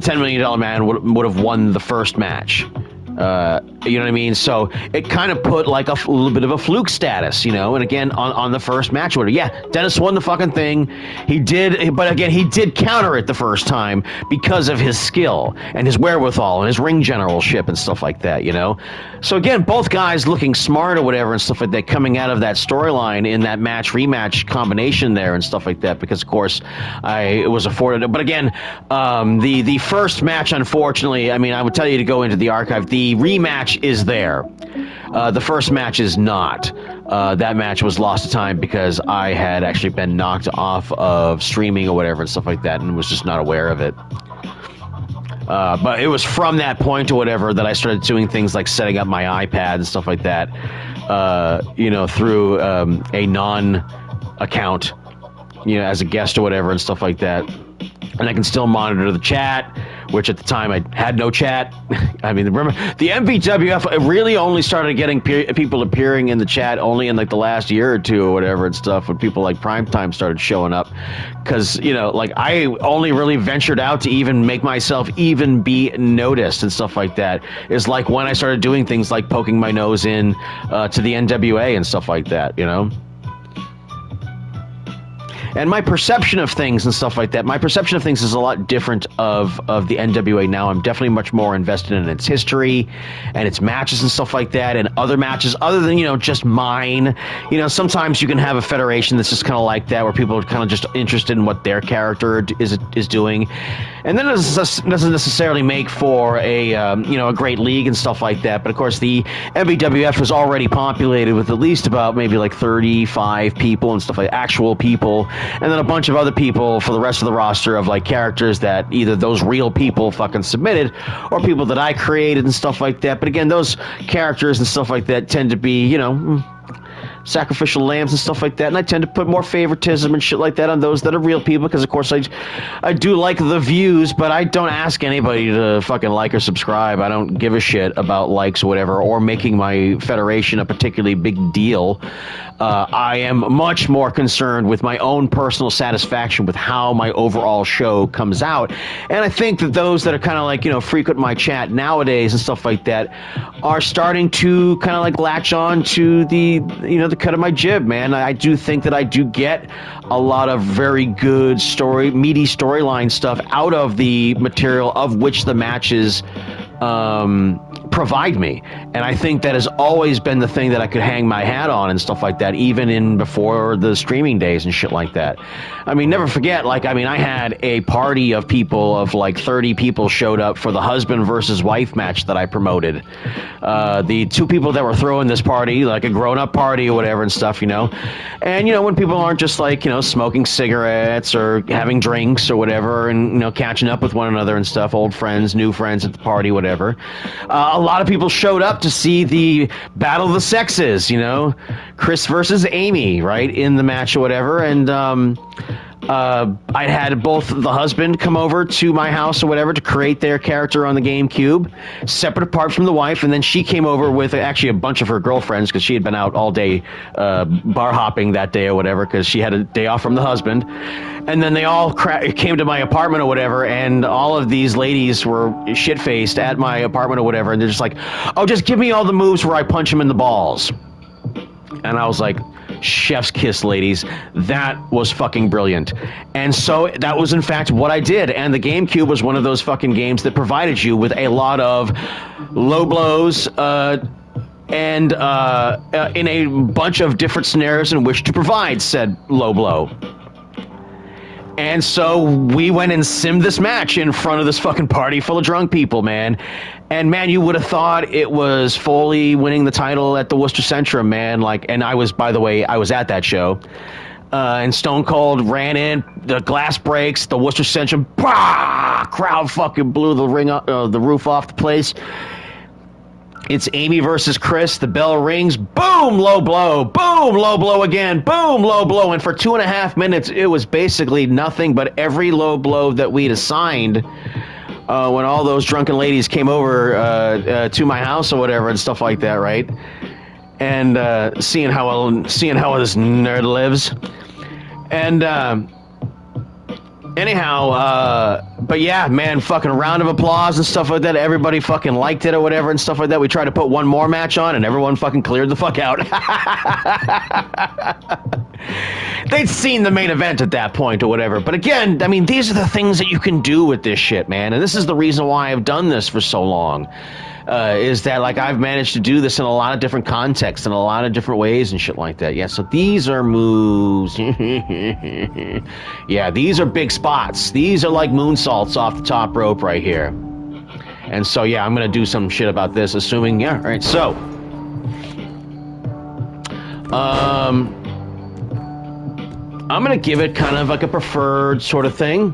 $10 million man would have won the first match. You know what I mean? So it kind of put like a little bit of a fluke status, you know. And again, on the first match order, yeah, Dennis won the fucking thing. He did, but again, he did counter it the first time because of his skill and his wherewithal and his ring generalship and stuff like that, you know. So again, both guys looking smart or whatever and stuff like that, coming out of that storyline in that match rematch combination there and stuff like that. Because of course, it was afforded. But again, the first match, unfortunately, I mean, I would tell you to go into the archive. The rematch is there. The first match is not. That match was lost to time because I had actually been knocked off of streaming or whatever and stuff like that, and was just not aware of it. But it was from that point or whatever that I started doing things like setting up my iPad and stuff like that, you know, through a non-account, you know, as a guest or whatever and stuff like that. And I can still monitor the chat, which at the time I had no chat. I mean, remember, the MVWF really only started getting people appearing in the chat only in like the last year or two or whatever and stuff, when people like Primetime started showing up. Because, you know, like I only really ventured out to even make myself even be noticed and stuff like that is like when I started doing things like poking my nose in to the NWA and stuff like that, you know? And my perception of things and stuff like that, my perception of things is a lot different of the NWA now. I'm definitely much more invested in its history and its matches and stuff like that, and other matches other than, you know, just mine. You know, sometimes you can have a federation that's just kind of like that, where people are kind of just interested in what their character is doing. And then it doesn't necessarily make for a, you know, a great league and stuff like that. But of course, the MVWF was already populated with at least about maybe like 35 people and stuff like actual people. And then a bunch of other people for the rest of the roster of like characters that either those real people fucking submitted or people that I created and stuff like that. But again, those characters and stuff like that tend to be, you know, sacrificial lambs and stuff like that, and I tend to put more favoritism and shit like that on those that are real people, because of course I do like the views, but I don't ask anybody to fucking like or subscribe. I don't give a shit about likes or whatever, or making my federation a particularly big deal. I am much more concerned with my own personal satisfaction with how my overall show comes out. And I think that those that are kind of like, you know, frequent my chat nowadays and stuff like that are starting to kind of like latch on to the, you know, the cut of my jib, man. I do think that I do get a lot of very good meaty storyline stuff out of the material of which the matches provide me. And I think that has always been the thing that I could hang my hat on and stuff like that, even in before the streaming days and shit like that. I mean, never forget, like, I mean, I had a party of people of like 30 people showed up for the husband versus wife match that I promoted. The two people that were throwing this party, like a grown-up party or whatever and stuff, you know. And, you know, when people aren't just like, you know, smoking cigarettes or having drinks or whatever and, you know, catching up with one another and stuff, old friends, new friends at the party, whatever. A lot of people showed up to see the battle of the sexes, you know, Chris versus Amy, right, in the match or whatever. And I had both the husband come over to my house or whatever to create their character on the GameCube, separate apart from the wife, and then she came over with actually a bunch of her girlfriends because she had been out all day bar hopping that day or whatever because she had a day off from the husband. And then they all came to my apartment or whatever, and all of these ladies were shit-faced at my apartment or whatever, and they're just like, oh, just give me all the moves where I punch him in the balls. And I was like, chef's kiss, ladies. That was fucking brilliant. And so that was in fact what I did. And the GameCube was one of those fucking games that provided you with a lot of low blows and in a bunch of different scenarios in which to provide said low blow. And so we went and simmed this match in front of this fucking party full of drunk people, man. And man, you would have thought it was Foley winning the title at the Worcester Centrum, man. Like, and I was, by the way, I was at that show. And Stone Cold ran in, the glass breaks, the Worcester Centrum, bah! Crowd fucking blew the roof off the place. It's Amy versus Chris. The bell rings. Boom, low blow. Boom, low blow again. Boom, low blow. And for 2.5 minutes, it was basically nothing but every low blow that we'd assigned when all those drunken ladies came over to my house or whatever and stuff like that, right? And seeing how this nerd lives. And anyhow, but yeah, man, fucking round of applause and stuff like that. Everybody fucking liked it or whatever and stuff like that. We tried to put one more match on and everyone fucking cleared the fuck out. They'd seen the main event at that point or whatever. But again, I mean, these are the things that you can do with this shit, man. And this is the reason why I've done this for so long. Is that, like, I've managed to do this in a lot of different contexts and a lot of different ways and shit like that. Yeah, so these are moves. Yeah, these are big spots. These are like moonsaults off the top rope right here. And so, yeah, I'm going to do some shit about this, assuming, yeah, all right, so. I'm going to give it kind of like a preferred sort of thing.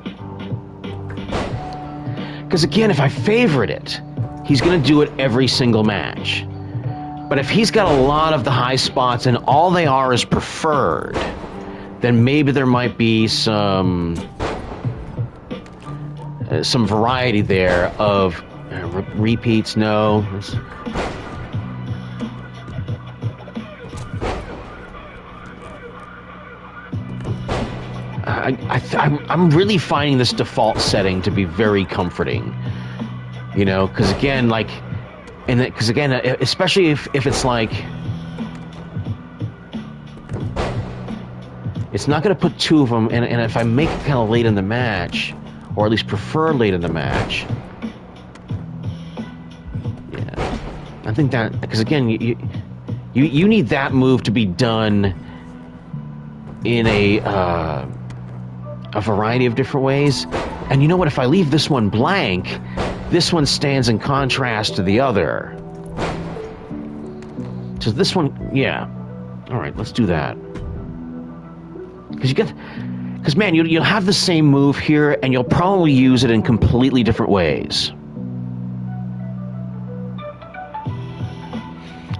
Because, again, if I favorite it, he's going to do it every single match. But if he's got a lot of the high spots and all they are is preferred, then maybe there might be some variety there of repeats. No. I'm really finding this default setting to be very comforting. You know, because again, like, because again, especially if it's like, it's not going to put two of them, and if I make it kind of late in the match, or at least prefer late in the match, yeah, I think that, because again, you need that move to be done in a variety of different ways, and you know what? If I leave this one blank, this one stands in contrast to the other. So this one, yeah. All right, let's do that. Because man, you'll have the same move here, and you'll probably use it in completely different ways.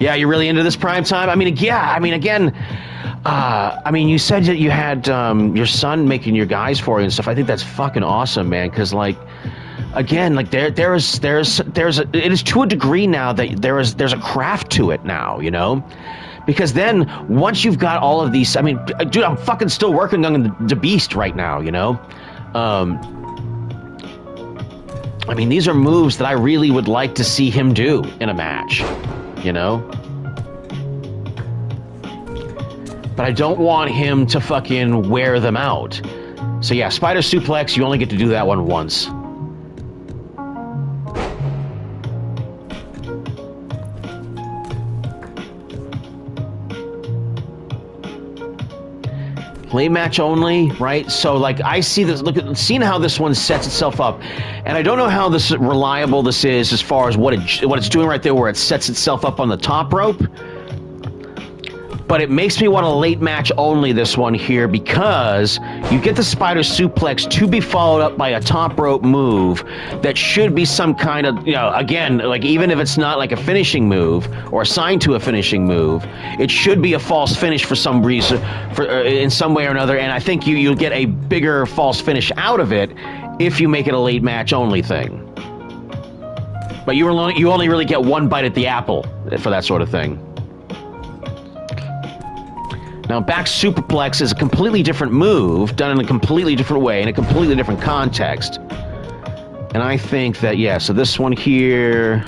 Yeah, you're really into this prime time? I mean, yeah. I mean, again, you said that you had your son making your guys for you and stuff. I think that's fucking awesome, man. Because like. Again, like it is to a degree now that there's a craft to it now, you know, because then once you've got all of these, I mean, dude, I'm fucking still working on the Beast right now, you know. I mean, these are moves that I really would like to see him do in a match, you know. But I don't want him to fucking wear them out. So yeah, Spider Suplex, you only get to do that one once. Play match only, right? So, like, I see this. Seeing how this one sets itself up, and I don't know how reliable this is as far as what it's doing right there, where it sets itself up on the top rope. But it makes me want a late match only, this one here, because you get the spider suplex to be followed up by a top rope move that should be some kind of, you know, again, like even if it's not like a finishing move or assigned to a finishing move, it should be a false finish for some reason, in some way or another. And I think you'll get a bigger false finish out of it if you make it a late match only thing. But you only really get one bite at the apple for that sort of thing. Now, back superplex is a completely different move, done in a completely different way, in a completely different context. And I think that, yeah, so this one here...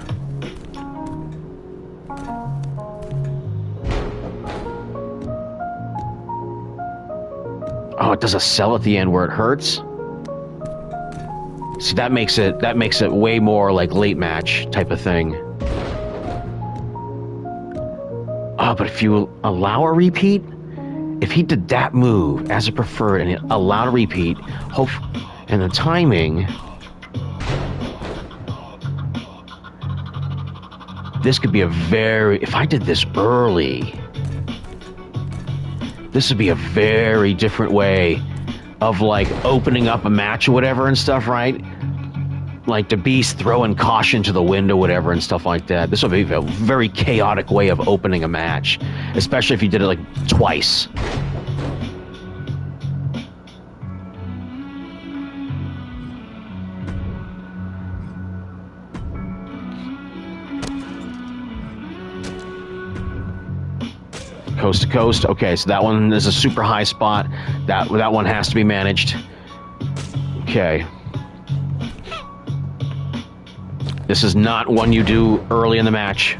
Oh, it does a sell at the end where it hurts? See, that makes it way more like late match type of thing. Oh, but if you allow a repeat, if he did that move as a preferred and allowed a repeat, and the timing, this could be a very, if I did this early, this would be a very different way of like opening up a match or whatever and stuff, right? Like the Beast throwing caution to the wind or whatever and stuff like that. This would be a very chaotic way of opening a match, especially if you did it like twice. Coast to coast. Okay, so that one is a super high spot. That one has to be managed. Okay. This is not one you do early in the match.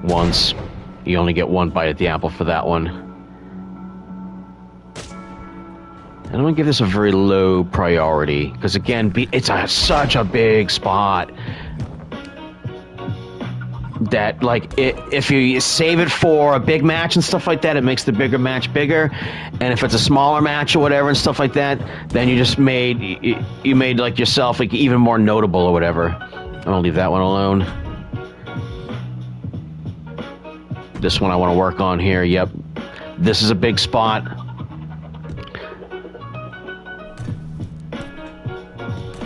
Once. You only get one bite at the apple for that one. And I'm going to give this a very low priority, because again, it's such a big spot that, like, if you save it for a big match and stuff like that, it makes the bigger match bigger. And if it's a smaller match or whatever and stuff like that, then you just made like yourself like even more notable or whatever. I'm going to leave that one alone. This one I want to work on here. Yep. This is a big spot.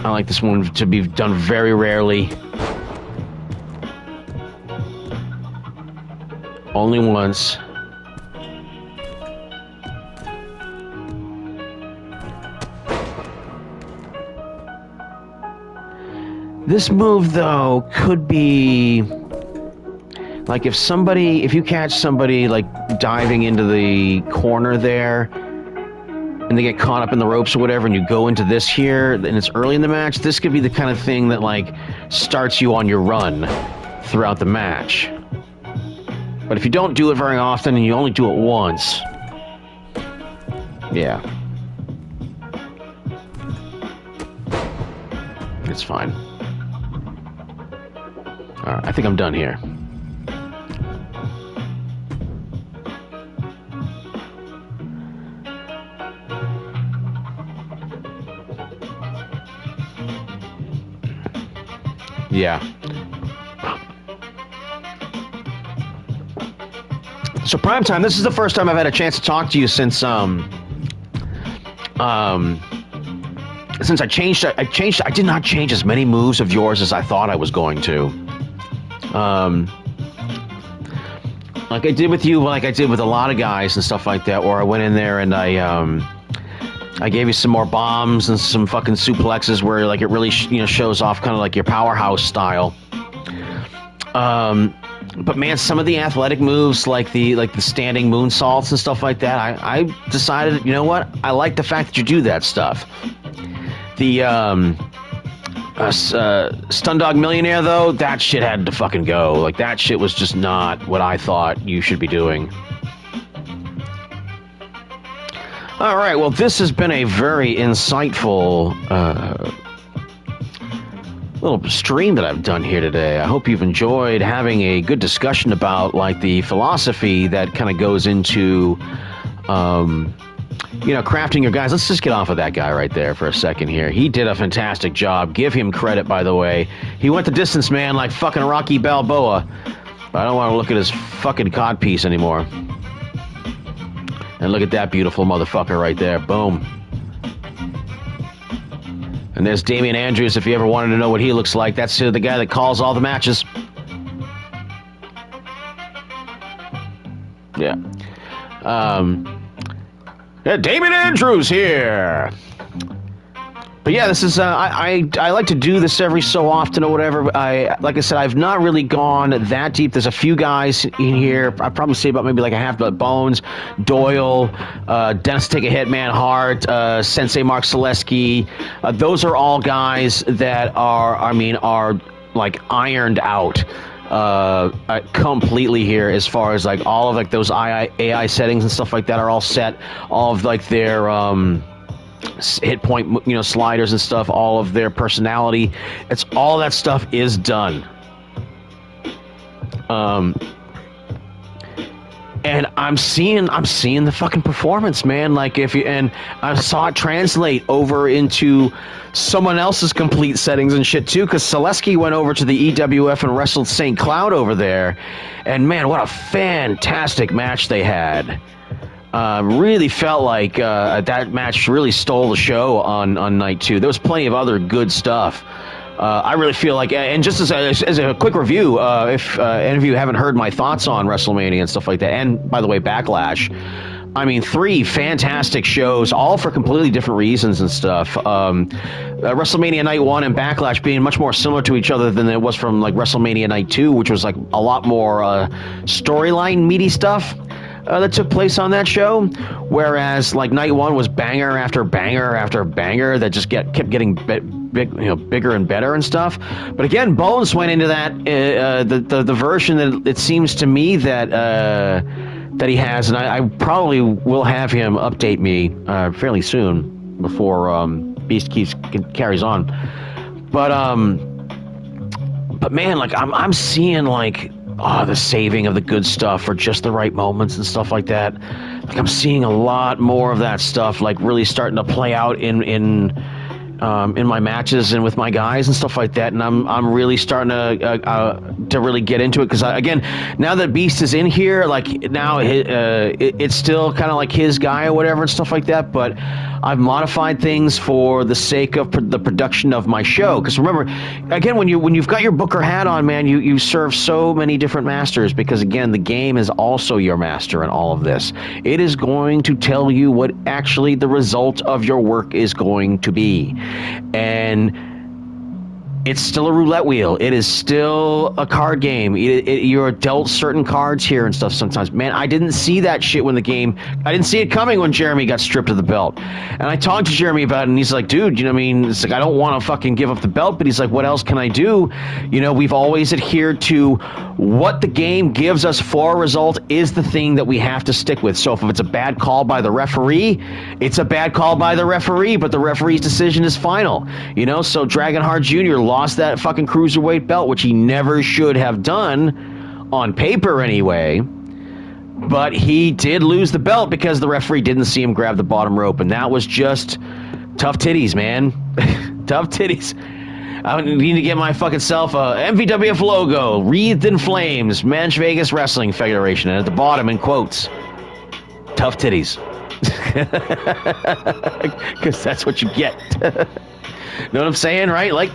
I like this one to be done very rarely. Only once. This move, though, could be... like if you catch somebody like diving into the corner there and they get caught up in the ropes or whatever and you go into this here and it's early in the match, this could be the kind of thing that like starts you on your run throughout the match. But if you don't do it very often and you only do it once, yeah, it's fine. All right, I think I'm done here. Yeah. So Primetime, this is the first time I've had a chance to talk to you since I changed. I did not change as many moves of yours as I thought I was going to. Like I did with you, like I did with a lot of guys and stuff like that, where I went in there and I gave you some more bombs and some fucking suplexes where like it really shows off kind of like your powerhouse style. But man, some of the athletic moves like the standing moonsaults and stuff like that, I decided, you know what? I like the fact that you do that stuff. The Stun Dog Millionaire though, that shit had to fucking go. Like that shit was just not what I thought you should be doing. All right, well, this has been a very insightful little stream that I've done here today. I hope you've enjoyed having a good discussion about like the philosophy that kind of goes into, crafting your guys. Let's just get off of that guy right there for a second here. He did a fantastic job. Give him credit, by the way. He went the distance, man, like fucking Rocky Balboa. But I don't want to look at his fucking codpiece anymore. And look at that beautiful motherfucker right there. Boom. And there's Damian Andrews, if you ever wanted to know what he looks like. That's the guy that calls all the matches. Yeah. Damian Andrews here. But yeah, this is I like to do this every so often or whatever. Like I said, I've not really gone that deep. There's a few guys in here. I'd probably say about maybe like a half, but Bones, Doyle, Dennis Take a Hit, Man Hart, Sensei Mark Selesky. Those are all guys that are like ironed out completely here, as far as like all of like those AI settings and stuff like that are all set. All of like their hit point, sliders and stuff, all of their personality. It's all that stuff is done. And I'm seeing the fucking performance, man. Like and I saw it translate over into someone else's complete settings and shit too, because Selesky went over to the EWF and wrestled St. Cloud over there, and man, what a fantastic match they had. Really felt like that match really stole the show on night 2. There was plenty of other good stuff. I really feel like, and just as a quick review, if any of you haven't heard my thoughts on WrestleMania and stuff like that, and by the way, Backlash, 3 fantastic shows, all for completely different reasons and stuff. WrestleMania Night 1 and Backlash being much more similar to each other than it was from like WrestleMania Night 2, which was like a lot more storyline meaty stuff that took place on that show, whereas like Night 1 was banger after banger after banger that just kept getting bigger and better and stuff. But again, Bones went into that the version that it seems to me that he has, and I probably will have him update me fairly soon before Beast carries on. But man, like I'm seeing like the saving of the good stuff for just the right moments and stuff like that. Like I'm seeing a lot more of that stuff like really starting to play out in my matches and with my guys and stuff like that, and I'm really starting to really get into it, because again, now that Beast is in here, like now it's still kind of like his guy or whatever and stuff like that, but I've modified things for the sake of the production of my show. Because remember, again, when you've got your Booker hat on, man, you serve so many different masters, because again, the game is also your master in all of this. It is going to tell you what actually the result of your work is going to be. And it's still a roulette wheel. It is still a card game. You're dealt certain cards here and stuff sometimes. Man, I didn't see that shit when I didn't see it coming when Jeremy got stripped of the belt. And I talked to Jeremy about it, and he's like, dude, it's like, I don't want to fucking give up the belt, but he's like, what else can I do? We've always adhered to what the game gives us for a result is the thing that we have to stick with. So if it's a bad call by the referee, it's a bad call by the referee, but the referee's decision is final. So Dragonheart Jr. lost that fucking cruiserweight belt, which he never should have done on paper anyway. But he did lose the belt because the referee didn't see him grab the bottom rope, and that was just tough titties, man. Tough titties. I need to get my fucking self a MVWF logo, wreathed in flames, Manch Vegas Wrestling Federation, and at the bottom in quotes, tough titties. Because that's what you get. Know what I'm saying, right? Like,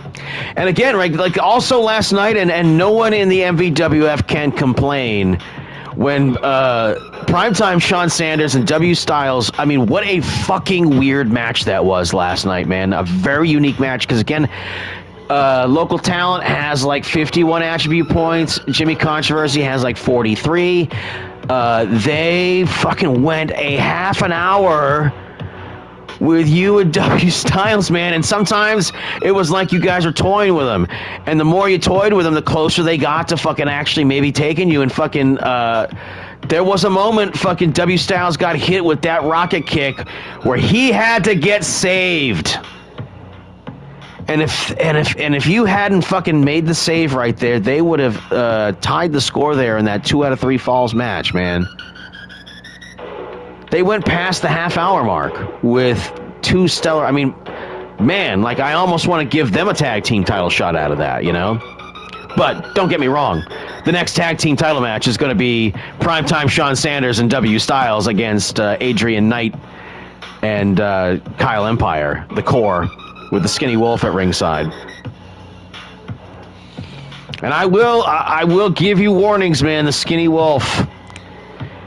and again, right, like also last night, and no one in the MVWF can complain when primetime Sean Sanders and W Styles, what a fucking weird match that was last night, man. A very unique match, because again, local talent has like 51 attribute points. Jimmy Controversy has like 43. They fucking went a half an hour with you and W Styles, man, and sometimes it was like you guys were toying with them, and the more you toyed with them, the closer they got to fucking actually maybe taking you. And fucking there was a moment fucking W Styles got hit with that rocket kick where he had to get saved, And if you hadn't fucking made the save right there, they would have tied the score there in that 2 out of 3 falls match, man. They went past the half-hour mark with 2 stellar. I mean, man, like I almost want to give them a tag team title shot out of that, you know. But don't get me wrong, the next tag team title match is going to be Primetime Shawn Sanders and W Styles against Adrian Knight and Kyle Empire, the core, with the Skinny Wolf at ringside. And I will give you warnings, man. The Skinny Wolf,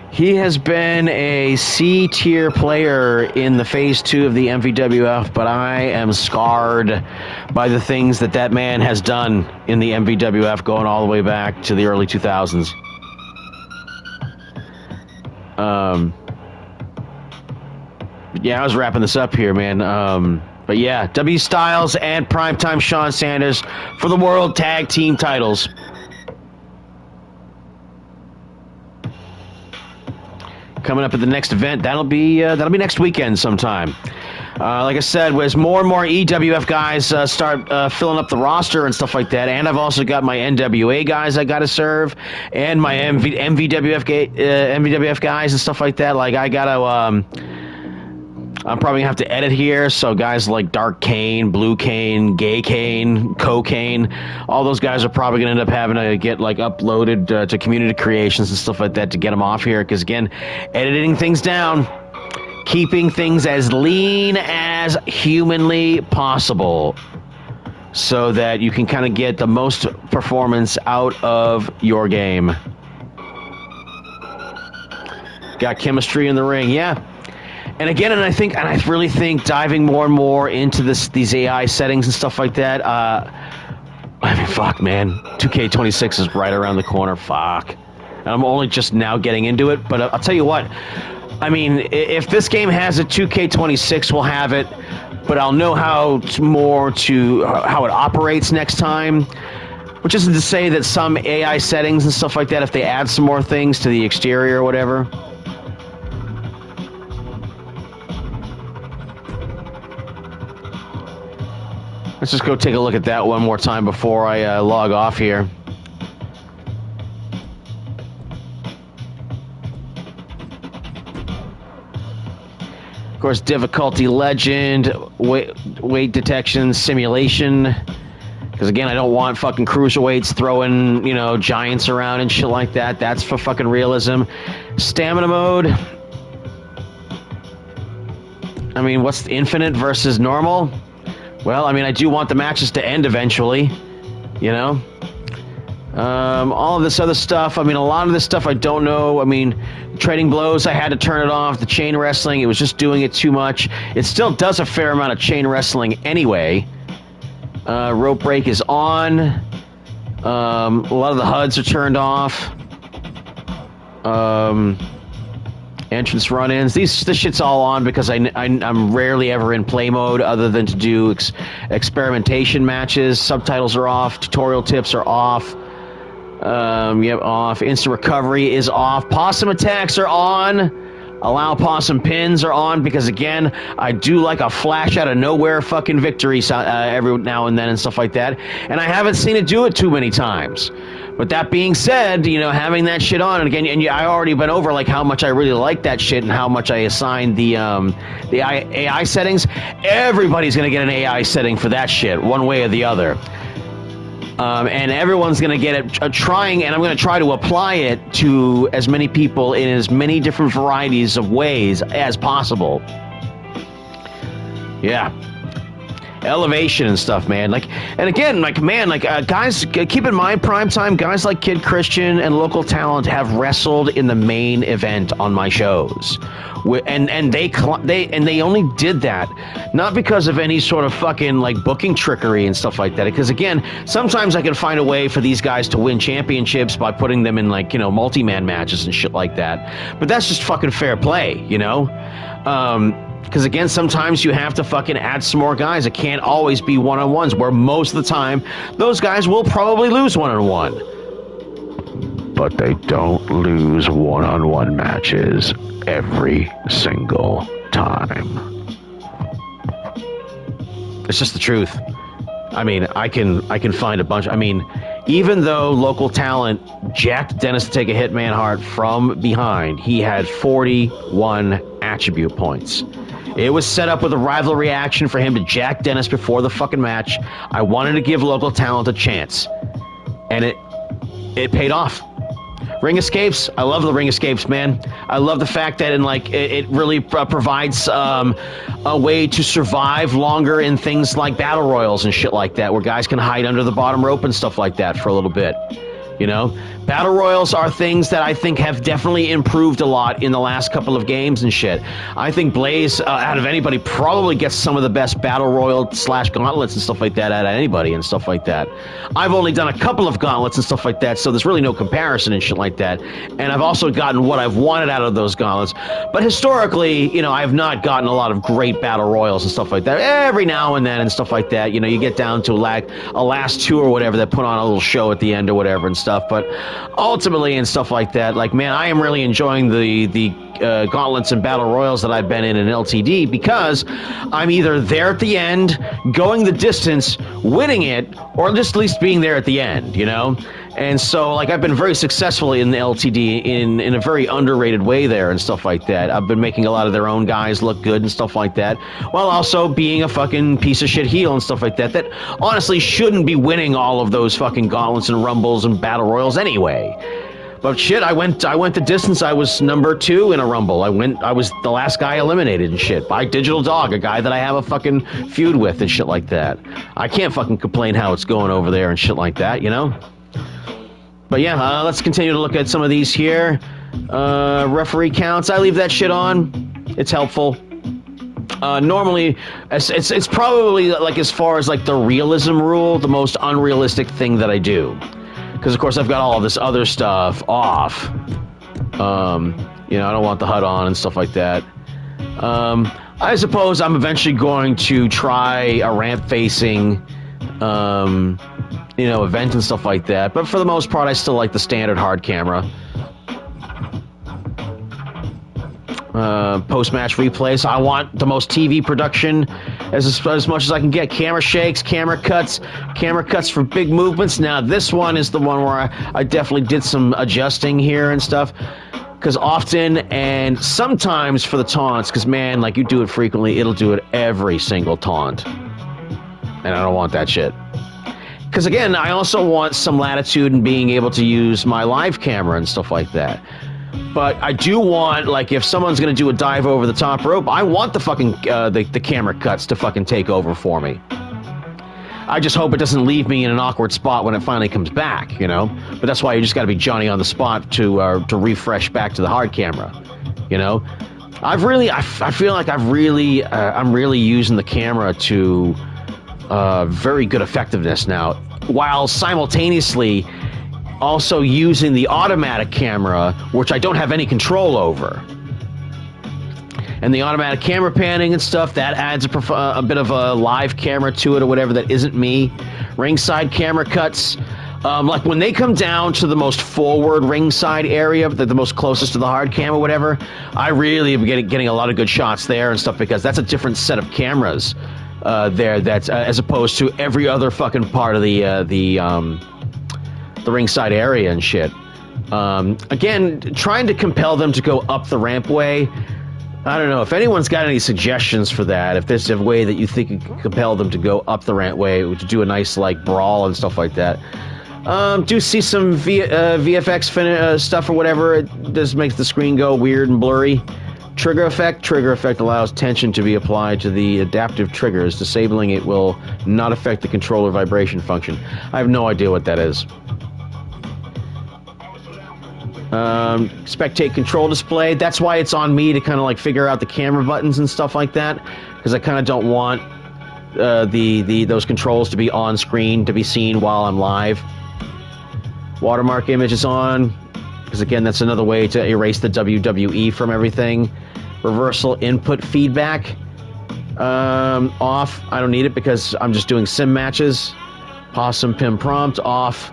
he has been a C-tier player in the Phase 2 of the MVWF, but I am scarred by the things that man has done in the MVWF going all the way back to the early 2000s. Yeah, I was wrapping this up here, man. But yeah, W Styles and Primetime Shawn Sanders for the World Tag Team titles. Coming up at the next event, that'll be next weekend sometime. Like I said, as more and more EWF guys start filling up the roster and stuff like that, and I've also got my NWA guys I got to serve, and my MVWF guys and stuff like that. Like I gotta. I'm probably going to have to edit here, so guys like Dark Kane, Blue Kane, Gay Kane, Cocaine, all those guys are probably going to end up having to get like uploaded to community creations and stuff like that to get them off here, because again, editing things down, keeping things as lean as humanly possible so that you can kind of get the most performance out of your game. Got chemistry in the ring, yeah. And again, I really think diving more and more into these AI settings and stuff like that. I mean, fuck, man, 2K26 is right around the corner. Fuck, and I'm only just now getting into it. But I'll tell you what. I mean, if this game has a 2K26, we'll have it. But I'll know how it operates next time. Which isn't to say that some AI settings and stuff like that, if they add some more things to the exterior or whatever. Let's just go take a look at that one more time before I log off here. Of course, difficulty legend, weight detection, simulation. Because again, I don't want fucking cruiserweights throwing, giants around and shit like that. That's for fucking realism. Stamina mode. I mean, what's the infinite versus normal? Well, I mean, I do want the matches to end eventually, all of this other stuff, I mean, a lot of this stuff I don't know. I mean, trading blows, I had to turn it off. The chain wrestling, it was just doing it too much. It still does a fair amount of chain wrestling anyway. Rope break is on. A lot of the HUDs are turned off. Entrance run-ins. This shit's all on because I'm rarely ever in play mode other than to do experimentation matches. Subtitles are off. Tutorial tips are off. Off. Instant recovery is off. Possum attacks are on. Allow possum pins are on because, again, I do like a flash out of nowhere fucking victory every now and then and stuff like that. And I haven't seen it do it too many times. But that being said, having that shit on, and again, I already went over like how much I really like that shit and how much I assigned the AI settings. Everybody's gonna get an AI setting for that shit, one way or the other. And everyone's gonna get it trying, and I'm gonna try to apply it to as many people in as many different varieties of ways as possible. Yeah. Elevation and stuff, man. Guys, keep in mind, primetime guys like Kid Christian and Local Talent have wrestled in the main event on my shows, and they only did that not because of any sort of fucking like booking trickery and stuff like that. Because again, sometimes I can find a way for these guys to win championships by putting them in multi-man matches and shit like that. But that's just fucking fair play, Because again, sometimes you have to fucking add some more guys. It can't always be one-on-ones, where most of the time, those guys will probably lose one-on-one. But they don't lose one-on-one matches every single time. It's just the truth. I mean, I can find a bunch. I mean, even though local talent jacked Dennis to take a Hitman Hart from behind, he had 41 attribute points. It was set up with a rivalry action for him to jack Dennis before the fucking match. I wanted to give local talent a chance, and it paid off. Ring escapes, I love the ring escapes, man. I love the fact that it really provides a way to survive longer in things like battle royals and shit like that, where guys can hide under the bottom rope and stuff like that for a little bit. You know, battle royals are things that I think have definitely improved a lot in the last couple of games and shit. I think Blaze, out of anybody, probably gets some of the best battle royal / gauntlets and stuff like that out of anybody and stuff like that. I've only done a couple of gauntlets and stuff like that, so there's really no comparison and shit like that. And I've also gotten what I've wanted out of those gauntlets. But historically, you know, I have not gotten a lot of great battle royals and stuff like that. Every now and then and stuff like that, you know, you get down to like a last two or whatever that put on a little show at the end or whatever and stuff. But ultimately and stuff like that, like, man, I am really enjoying the gauntlets and battle royals that I've been in LTD, because I'm either there at the end, going the distance, winning it, or just at least being there at the end, you know? And so, like, I've been very successful in the LTD in a very underrated way there and stuff like that. I've been making a lot of their own guys look good and stuff like that, while also being a fucking piece of shit heel and stuff like that, that honestly shouldn't be winning all of those fucking gauntlets and rumbles and battle royals anyway. But shit, I went the distance. I was number 2 in a rumble. I was the last guy eliminated and shit by Digital Dog, a guy that I have a fucking feud with and shit like that. I can't fucking complain how it's going over there and shit like that, you know? But yeah, let's continue to look at some of these here. Referee counts, I leave that shit on. It's helpful. Normally, it's probably, like, as far as like the realism rule, the most unrealistic thing that I do. Because, of course, I've got all of this other stuff off. You know, I don't want the HUD on and stuff like that. I suppose I'm eventually going to try a ramp-facing, you know, event and stuff like that. But for the most part, I still like the standard hard camera. Post-match replays. I want the most TV production as much as I can get. Camera shakes, camera cuts for big movements. Now, this one is the one where I definitely did some adjusting here and stuff. Because often, and sometimes for the taunts, because, man, like, you do it frequently, it'll do it every single taunt. And I don't want that shit. Because, again, I also want some latitude in being able to use my live camera and stuff like that. But I do want, like, if someone's going to do a dive over the top rope, I want the fucking, the camera cuts to fucking take over for me. I just hope it doesn't leave me in an awkward spot when it finally comes back, you know? But that's why you just got to be Johnny on the spot to refresh back to the hard camera, you know? I feel like I'm really using the camera to very good effectiveness now, while simultaneously also using the automatic camera, which I don't have any control over. And the automatic camera panning and stuff, that adds a bit of a live camera to it or whatever that isn't me. Ringside camera cuts. Like, when they come down to the most forward ringside area, the most closest to the hard cam or whatever, I really am getting a lot of good shots there and stuff, because that's a different set of cameras there, that's as opposed to every other fucking part of the ringside area and shit. Again, trying to compel them to go up the rampway, I don't know. If anyone's got any suggestions for that, if there's a way that you think you can compel them to go up the rampway, to do a nice, like, brawl and stuff like that. Do see some VFX stuff or whatever. It just makes the screen go weird and blurry. Trigger effect allows tension to be applied to the adaptive triggers. Disabling it will not affect the controller vibration function. I have no idea what that is. Spectate control display. That's why it's on me to kind of, like, figure out the camera buttons and stuff like that, because I kind of don't want those controls to be on screen to be seen while I'm live. Watermark image is on, because, again, that's another way to erase the WWE from everything. Reversal input feedback off. I don't need it because I'm just doing sim matches. Possum pin prompt off.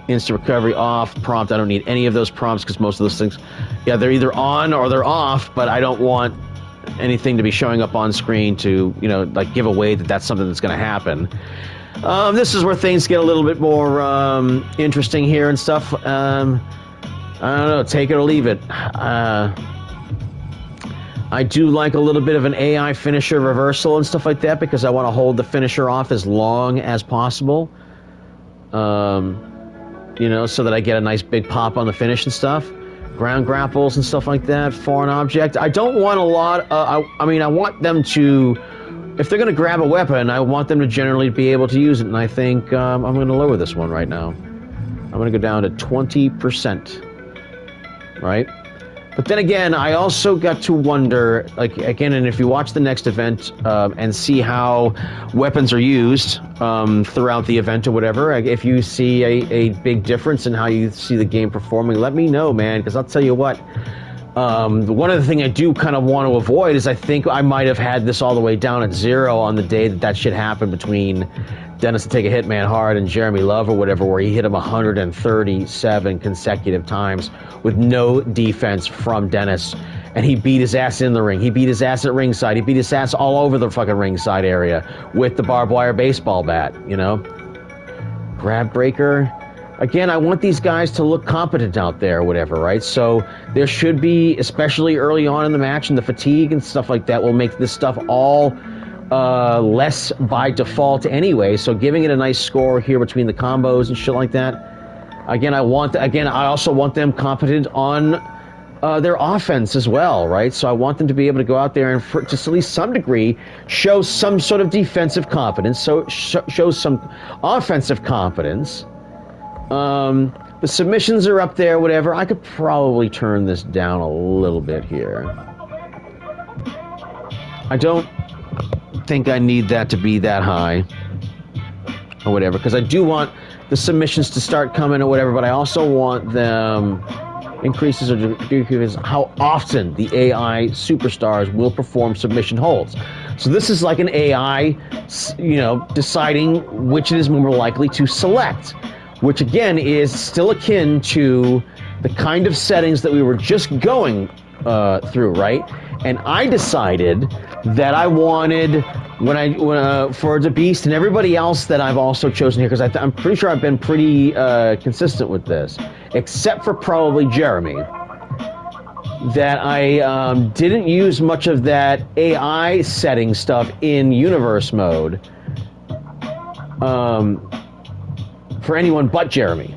Instant recovery off. Prompt, I don't need any of those prompts, because most of those things, yeah, they're either on or they're off, but I don't want anything to be showing up on screen to, you know, like give away that that's something that's going to happen. This is where things get a little bit more interesting here and stuff. I don't know, take it or leave it. I do like a little bit of an AI finisher reversal and stuff like that because I want to hold the finisher off as long as possible. You know, so that I get a nice big pop on the finish and stuff. Ground grapples and stuff like that. Foreign object. I don't want a lot. I mean, I want them to, if they're going to grab a weapon, I want them to generally be able to use it. And I think I'm going to lower this one right now. I'm going to go down to 20%. Right? But then again, I also got to wonder, like, again, and if you watch the next event and see how weapons are used throughout the event or whatever, if you see a big difference in how you see the game performing, let me know, man, because I'll tell you what, one of the things I do kind of want to avoid is I think I might have had this all the way down at 0 on the day that shit happened between Dennis to Take a Hitman Hard and Jeremy Love or whatever, where he hit him 137 consecutive times with no defense from Dennis. And he beat his ass in the ring. He beat his ass at ringside. He beat his ass all over the fucking ringside area with the barbed wire baseball bat, you know? Grab breaker. Again, I want these guys to look competent out there or whatever, right? So there should be, especially early on in the match, and the fatigue and stuff like that will make this stuff all less by default anyway, so giving it a nice score here between the combos and shit like that. Again, I also want them competent on their offense as well, right? So I want them to be able to go out there and, for just at least some degree, show some sort of defensive competence, so show some offensive competence. The submissions are up there, whatever. I could probably turn this down a little bit here. I don't think I need that to be that high or whatever, because I do want the submissions to start coming or whatever, but I also want them increases or decreases how often the AI superstars will perform submission holds. So this is like an AI, you know, deciding which it is more likely to select, which again is still akin to the kind of settings that we were just going through, right? And I decided that I wanted, for the Beast and everybody else that I've also chosen here, because I'm pretty sure I've been pretty consistent with this, except for probably Jeremy, that I didn't use much of that AI setting stuff in universe mode for anyone but Jeremy,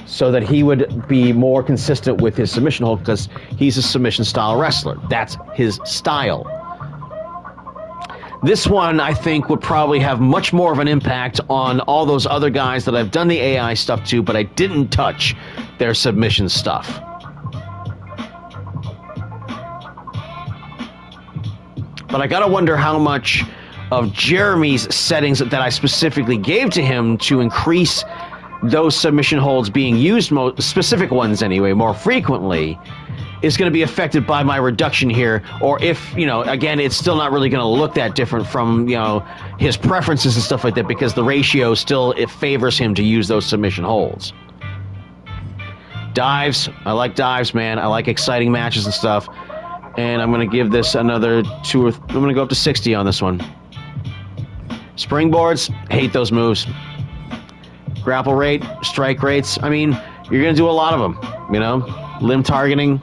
so that he would be more consistent with his submission hold, because he's a submission style wrestler. That's his style. This one, I think, would probably have much more of an impact on all those other guys that I've done the AI stuff to, but I didn't touch their submission stuff. But I gotta wonder how much of Jeremy's settings that I specifically gave to him to increase those submission holds being used, specific ones anyway, more frequently, is going to be affected by my reduction here, or if, you know, again, it's still not really going to look that different from, you know, his preferences and stuff like that, because the ratio still, it favors him to use those submission holds. Dives, I like dives, man. I like exciting matches and stuff, and I'm going to give this another I'm going to go up to 60 on this one. Springboards, hate those moves. Grapple rate, strike rates, I mean, you're going to do a lot of them, you know? Limb targeting,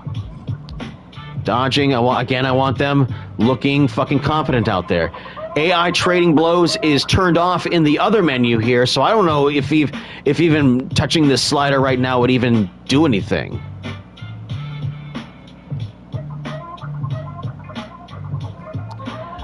dodging, I want them looking fucking competent out there. AI trading blows is turned off in the other menu here, so I don't know if even touching this slider right now would even do anything.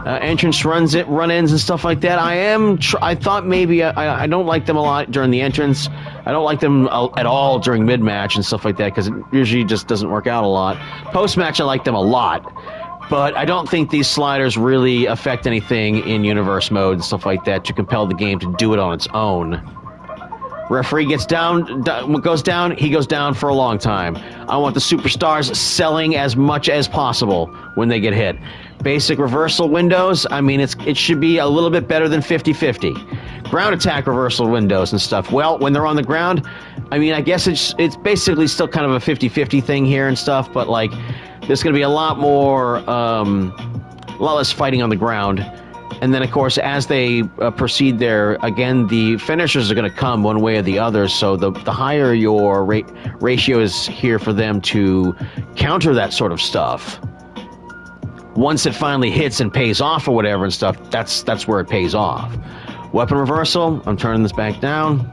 Entrance run-ins and stuff like that. I thought maybe I don't like them a lot during the entrance. I don't like them at all during mid-match and stuff like that, because it usually just doesn't work out a lot. Post-match, I like them a lot, but I don't think these sliders really affect anything in universe mode and stuff like that to compel the game to do it on its own. Referee goes down, he goes down for a long time. I want the superstars selling as much as possible when they get hit. Basic reversal windows, I mean, it should be a little bit better than 50-50. Ground attack reversal windows and stuff, well, when they're on the ground, I mean, I guess it's basically still kind of a 50-50 thing here and stuff, but like, there's going to be a lot more a lot less fighting on the ground. And then, of course, as they proceed there, again, the finishers are going to come one way or the other. So the higher your ratio is here for them to counter that sort of stuff. Once it finally hits and pays off or whatever and stuff, that's where it pays off. Weapon reversal. I'm turning this back down.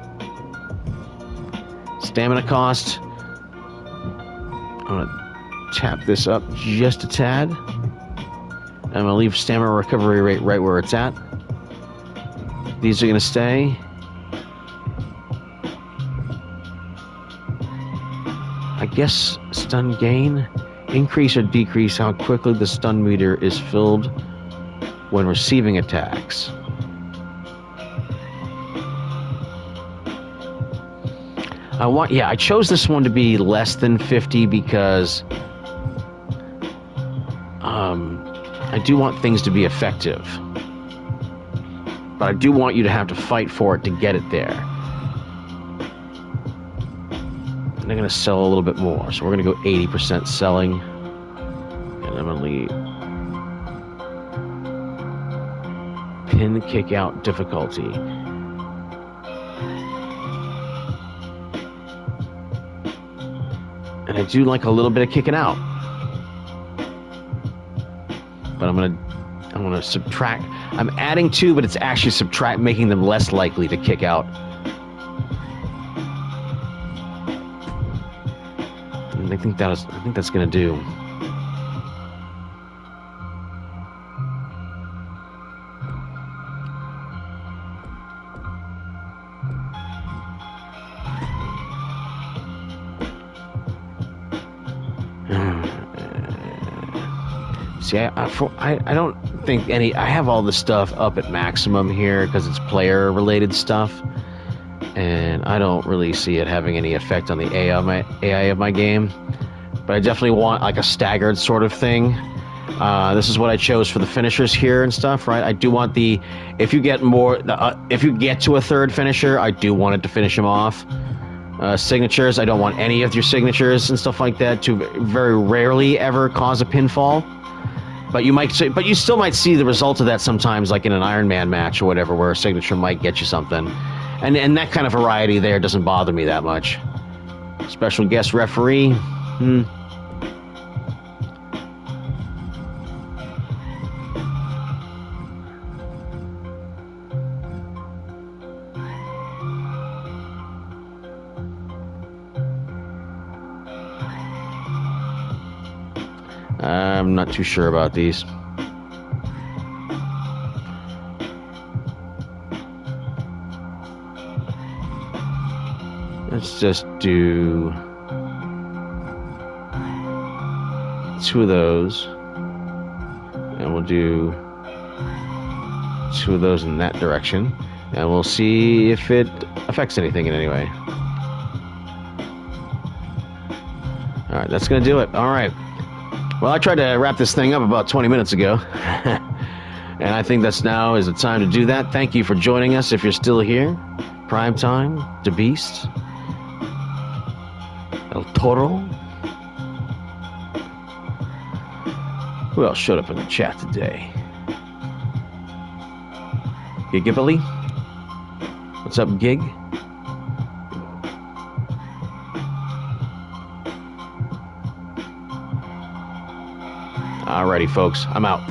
Stamina cost. I'm going to tap this up just a tad. I'm going to leave stamina recovery rate right where it's at. These are going to stay. I guess stun gain. Increase or decrease how quickly the stun meter is filled when receiving attacks. I chose this one to be less than 50 because I do want things to be effective. But I do want you to have to fight for it to get it there. And I'm going to sell a little bit more. So we're going to go 80% selling. And I'm going to leave pin kick out difficulty. And I do like a little bit of kicking out. But I'm gonna subtract. I'm adding 2, but it's actually making them less likely to kick out. And I think that's gonna do. See, I don't think I have all the stuff up at maximum here because it's player-related stuff, and I don't really see it having any effect on the AI of my game. But I definitely want like a staggered sort of thing. This is what I chose for the finishers here and stuff, right? I do want if you get to a third finisher, I do want it to finish him off. Signatures, I don't want any of your signatures and stuff like that to very rarely ever cause a pinfall. But you still might see the result of that sometimes, like in an Iron Man match or whatever, where a signature might get you something. And that kind of variety there doesn't bother me that much. Special guest referee. I'm not too sure about these. Let's just do 2 of those. And we'll do 2 of those in that direction. And we'll see if it affects anything in any way. Alright, that's going to do it. Alright. Well, I tried to wrap this thing up about 20 minutes ago. And I think that's now is the time to do that. Thank you for joining us if you're still here. Prime Time, the Beast, El Toro. Who else showed up in the chat today? Giggibly? What's up, Gig? Alrighty, folks. I'm out.